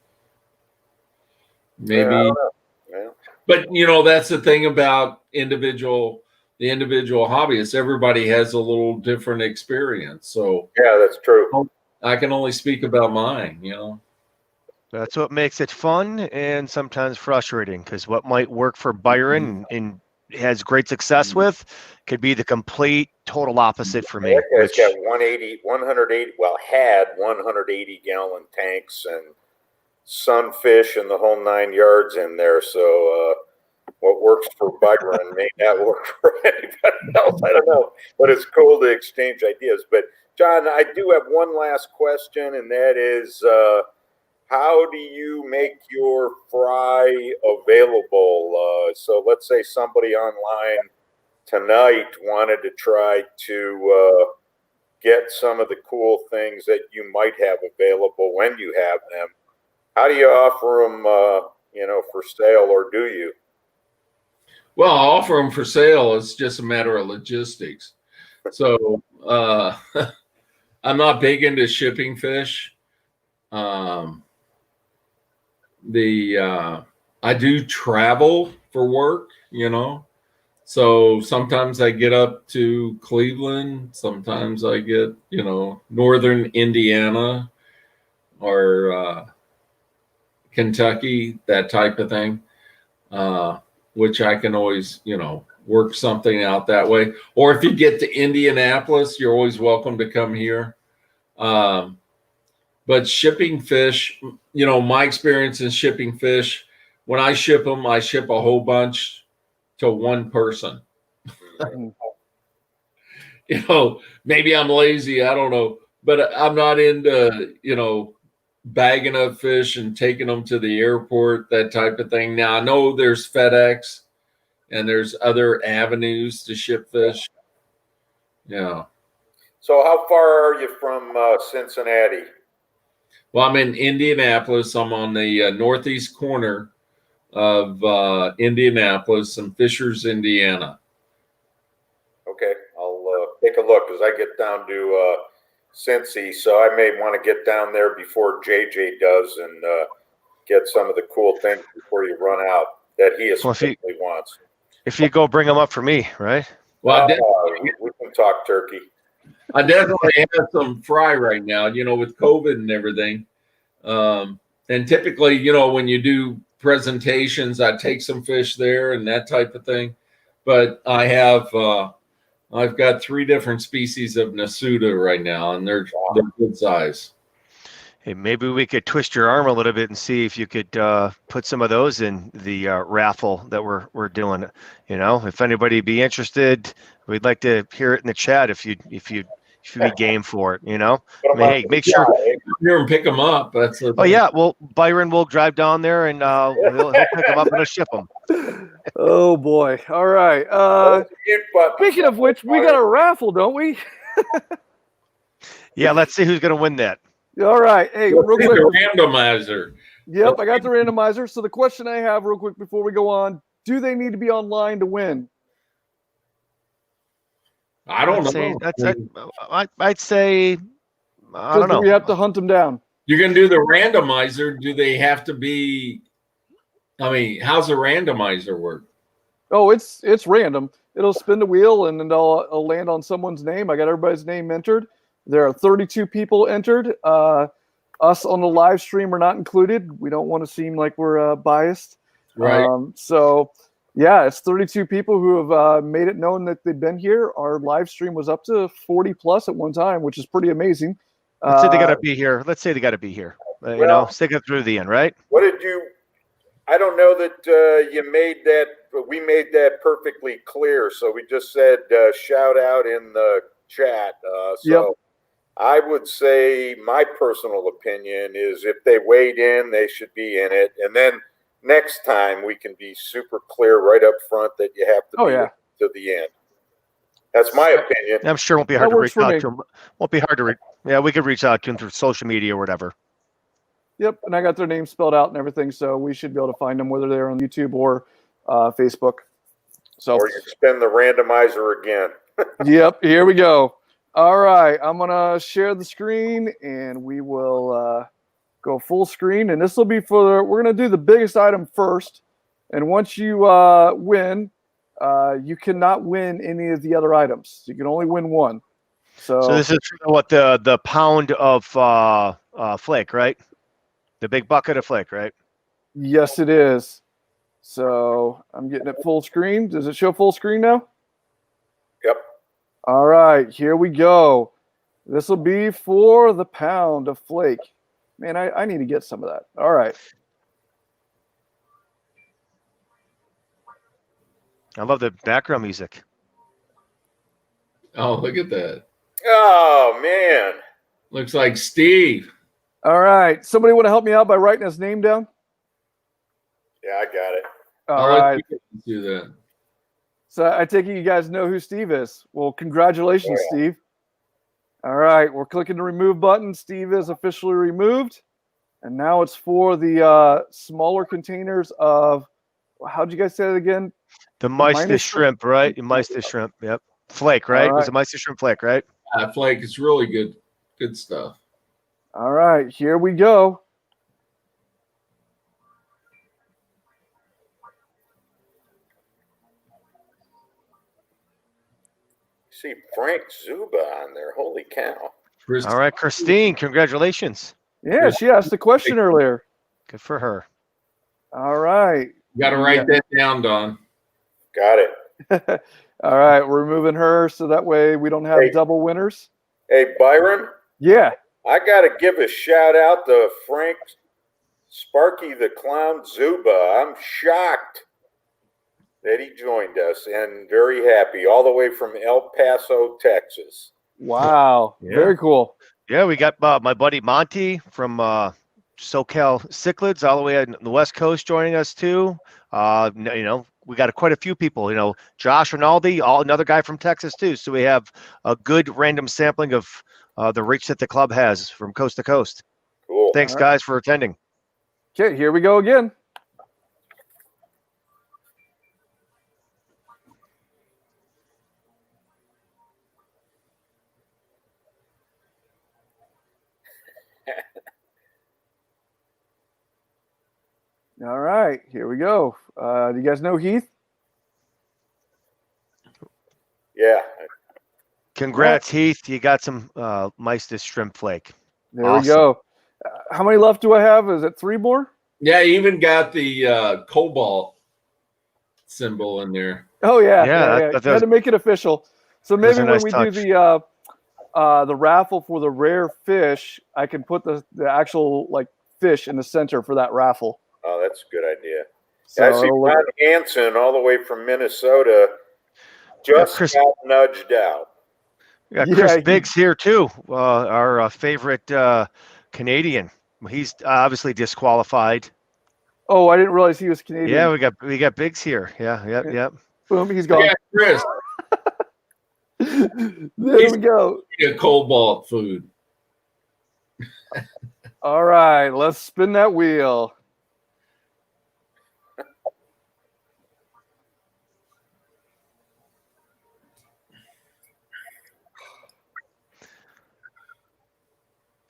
Maybe. Yeah, I don't know. Yeah. But that's the thing about the individual hobbyists. Everybody has a little different experience. So Yeah, that's true. I can only speak about mine, That's what makes it fun and sometimes frustrating, because what might work for Byron and has great success with could be the complete total opposite for me. That guy's got 180, well, had 180-gallon tanks and sunfish and the whole 9 yards in there. So what works for Byron may not work for anybody else. I don't know, but it's cool to exchange ideas. But John, I do have one last question, and that is, how do you make your fry available? So let's say somebody online tonight wanted to try to get some of the cool things that you might have available when you have them. How do you offer them, for sale, or do you? Well, I offer them for sale. It's just a matter of logistics. So I'm not big into shipping fish. I do travel for work, so sometimes I get up to Cleveland, sometimes I get, northern Indiana or Kentucky, that type of thing, which I can always, work something out that way. Or if you get to Indianapolis, you're always welcome to come here. But shipping fish, my experience in shipping fish, when I ship them, I ship a whole bunch to one person. Maybe I'm lazy, I don't know, but I'm not into, bagging up fish and taking them to the airport, that type of thing. Now, I know there's FedEx and there's other avenues to ship fish. Yeah. So how far are you from Cincinnati? Well, I'm in Indianapolis. I'm on the northeast corner of Indianapolis and Fishers, Indiana. Okay, I'll take a look because I get down to Cincy, so I may want to get down there before JJ does and get some of the cool things before you run out that he especially wants. If you go, bring them up for me, right? Well, we can talk turkey. I definitely have some fry right now, with COVID and everything. And typically, when you do presentations, I take some fish there and that type of thing. But I've got 3 different species of Nasuda right now, and they're good size. Hey, maybe we could twist your arm a little bit and see if you could put some of those in the raffle that we're doing. If anybody be interested, we'd like to hear it in the chat if you'd be game for it. Hey, make sure here and pick them up. Oh yeah, well, Byron will drive down there and he'll pick them up and he'll ship them. Oh boy! All right. Speaking of which, we got a raffle, don't we? Yeah, let's see who's going to win that. All right. Hey, real quick. Randomizer. Yep, I got the randomizer. So the question I have real quick before we go on, do they need to be online to win? I don't I'd say know. I'd say I don't know. We have to hunt them down. You're going to do the randomizer. Do they have to be? I mean, how's the randomizer work? Oh, it's random. It'll spin the wheel and then it'll land on someone's name. I got everybody's name entered. There are 32 people entered. Us on the live stream are not included. We don't want to seem like we're biased. Right. So, yeah, it's 32 people who have made it known that they've been here. Our live stream was up to 40 plus at one time, which is pretty amazing. Let's say they got to be here. Let's say they got to be here. You know, stick it through the end, right? What did you? I don't know that you made that, but we made that perfectly clear. So we just said shout out in the chat. Yep. I would say my personal opinion is if they weighed in, they should be in it. And then next time we can be super clear right up front that you have to be to the end. That's my opinion. I'm sure it won't be hard to reach out to them. Won't be hard to we could reach out to them through social media or whatever. Yep, and I got their names spelled out and everything, so we should be able to find them whether they're on YouTube or Facebook. So, or you spin the randomizer again. Yep, here we go. All right, I'm gonna share the screen and we will go full screen. And this will be we're gonna do the biggest item first. And once you win, you cannot win any of the other items. You can only win one. So this is what the pound of flake, right? The big bucket of flake, right? Yes, it is. So I'm getting it full screen. Does it show full screen now? Yep. All right, here we go. This will be for the pound of flake. Man, I need to get some of that. All right. I love the background music. Oh, look at that. Oh, man. Looks like Steve. All right. Somebody want to help me out by writing his name down? Yeah, I got it. All right. Do that. So I take it you guys know who Steve is. Well, congratulations, Steve. All right. We're clicking the remove button. Steve is officially removed. And now it's for the smaller containers of, how'd you guys say it again? The Meister shrimp, right? The Meister shrimp. Yep. Flake, right? It was a Meister shrimp flake, right? Flake. It's really good. Good stuff. All right, here we go. See Frank Zuba on there. Holy cow. All right, Christine, congratulations. Yeah, she asked a question earlier. Good for her. All right. You got to write that down, Don. Got it. All right, we're moving her so that way we don't have double winners. Hey, Byron? Yeah. I got to give a shout out to Frank Sparky the Clown Zuba. I'm shocked that he joined us and very happy, all the way from El Paso, Texas. Wow. Yeah. Very cool. Yeah, we got my buddy Monty from SoCal Cichlids all the way on the West Coast joining us too. You know, we got quite a few people, you know, Josh Rinaldi, another guy from Texas too. So we have a good random sampling of the reach that the club has from coast to coast. Cool. Thanks, guys, for attending. Okay, here we go again. All right, here we go. Do you guys know Heath? Yeah. Congrats, Heath. You got some Meister shrimp flake. There we go. How many left do I have? Is it 3 more? Yeah, you even got the cobalt symbol in there. Oh, yeah. Yeah. Had to make it official. So maybe when nice we touch. do the raffle for the rare fish, I can put the actual fish in the center for that raffle. Oh, that's a good idea. So I see Ron Hansen all the way from Minnesota just got nudged out. We got Chris Biggs here too, our favorite Canadian. He's obviously disqualified. Oh, I didn't realize he was Canadian. Yeah, we got Biggs here. Yeah. Boom, he's gone. Yeah, Chris. There we go. A cobalt food. All right, let's spin that wheel.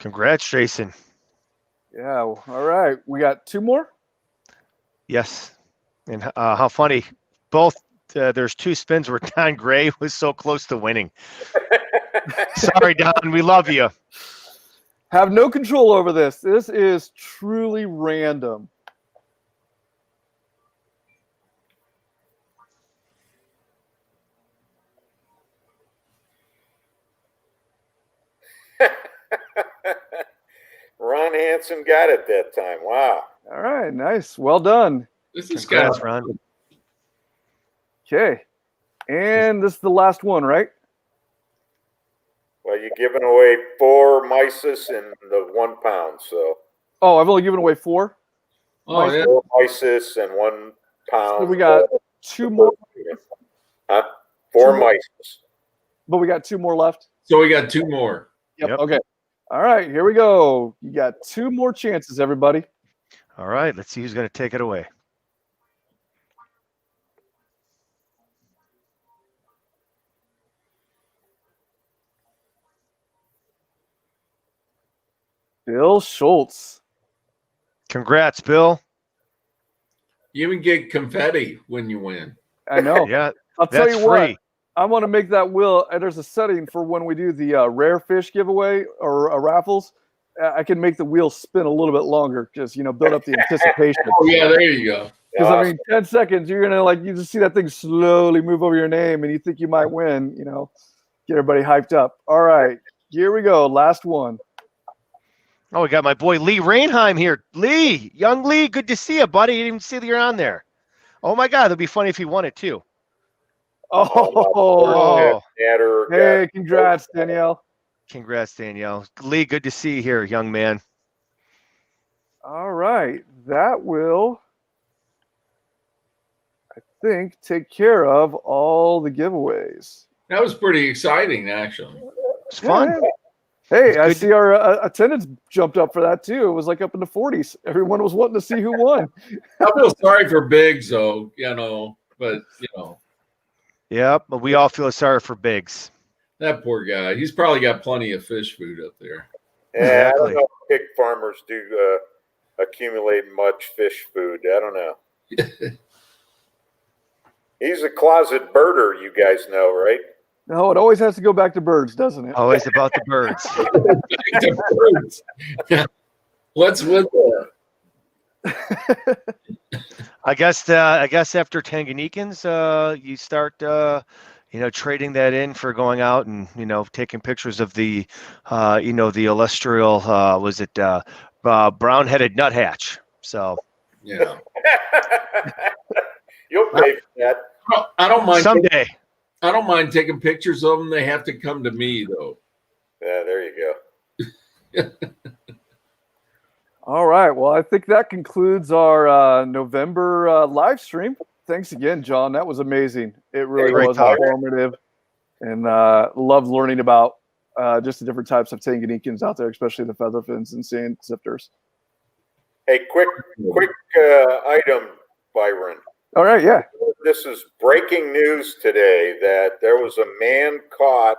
Congrats, Jason. Yeah. All right. We got 2 more. Yes. And how funny. Both, there's 2 spins where Don Gray was so close to winning. Sorry, Don. We love you. Have no control over this. This is truly random. Ron Hansen got it that time. Wow. All right. Nice. Well done. This is Congrats, good. Ron. Okay. And this is the last one, right? Well, you're giving away 4 mysis and the 1 pound. So Oh, I've only given away 4. Oh, yeah. 4 mysis and 1 pound. So we got 2 more, Huh? 4 2 more. mysis. but we got 2 more left. So we got 2 more. Yep. Okay. All right. Here we go. You got 2 more chances, everybody. All right. Let's see who's going to take it away. Bill Schultz. Congrats, Bill. You even get confetti when you win. I know. Yeah, I'll tell that's you what. free. I want to make that wheel. There's a setting for when we do the rare fish giveaway or raffles. I can make the wheel spin a little bit longer, just build up the anticipation. Oh, yeah, there you go. Because I mean, 10 seconds, you're gonna you just see that thing slowly move over your name, and you think you might win. Get everybody hyped up. All right, here we go. Last one. Oh, we got my boy Lee Rainheim here. Lee, young Lee, good to see you, buddy. You didn't even see that you're on there. Oh my God, that'd be funny if he won it too. Oh, Natter hey, got- congrats, Danielle. Congrats, Danielle. Lee, good to see you here, young man. All right, that will, I think, take care of all the giveaways. That was pretty exciting, actually. It's fun. Yeah. Hey, I good. see our attendance jumped up for that too. It was like up in the 40s. Everyone was wanting to see who won. I feel sorry for Biggs, though, but, Yep, but we all feel sorry for Biggs. that poor guy. He's probably got plenty of fish food up there. Yeah, I Exactly. don't know if pig farmers do accumulate much fish food. I don't know. He's a closet birder, you guys know, right? No, it always has to go back to birds, doesn't it? Always about the birds. What's with that? I guess after Tanganyikan's, you start trading that in for going out and taking pictures of the the illustrial brown-headed nuthatch. So Yeah. You'll pay for that. I don't mind. someday. I don't mind taking pictures of them. They have to come to me, though. Yeah, there you go. All right. Well, I think that concludes our November live stream. Thanks again, John. That was amazing. It really Great was talk. informative, and loved learning about just the different types of Tanganyikans out there, especially the featherfins and sand sifters. Hey, quick item, Byron. All right. Yeah. This is breaking news today that there was a man caught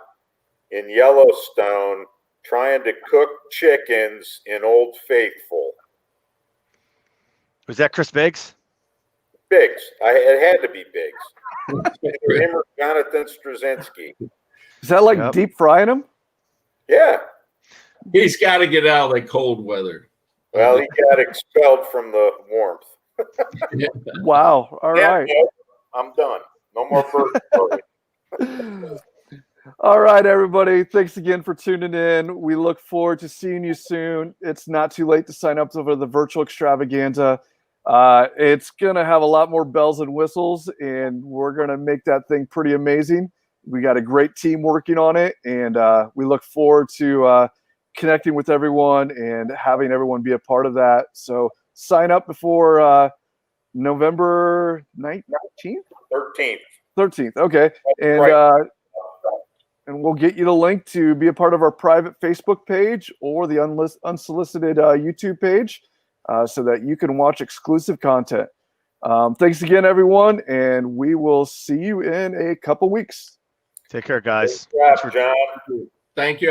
in Yellowstone trying to cook chickens in Old Faithful. Was that Chris Biggs? Biggs. It had to be Biggs. Either him or Jonathan Straczynski. Is that like Yep. deep frying them? Yeah. He's got to get out of the cold weather. Well, he got expelled from the warmth. Wow. All right. Yeah, I'm done. No more bird stories. All right, everybody. Thanks again for tuning in. We look forward to seeing you soon. It's not too late to sign up for the virtual extravaganza. It's going to have a lot more bells and whistles, and we're going to make that thing pretty amazing. We got a great team working on it, and we look forward to connecting with everyone and having everyone be a part of that. So sign up before November 19th? 13th. 13th. Okay. And Right. and we'll get you the link to be a part of our private Facebook page or the unsolicited YouTube page so that you can watch exclusive content. Thanks again, everyone, and we will see you in a couple weeks. Take care, guys. Good job, John. Thank you.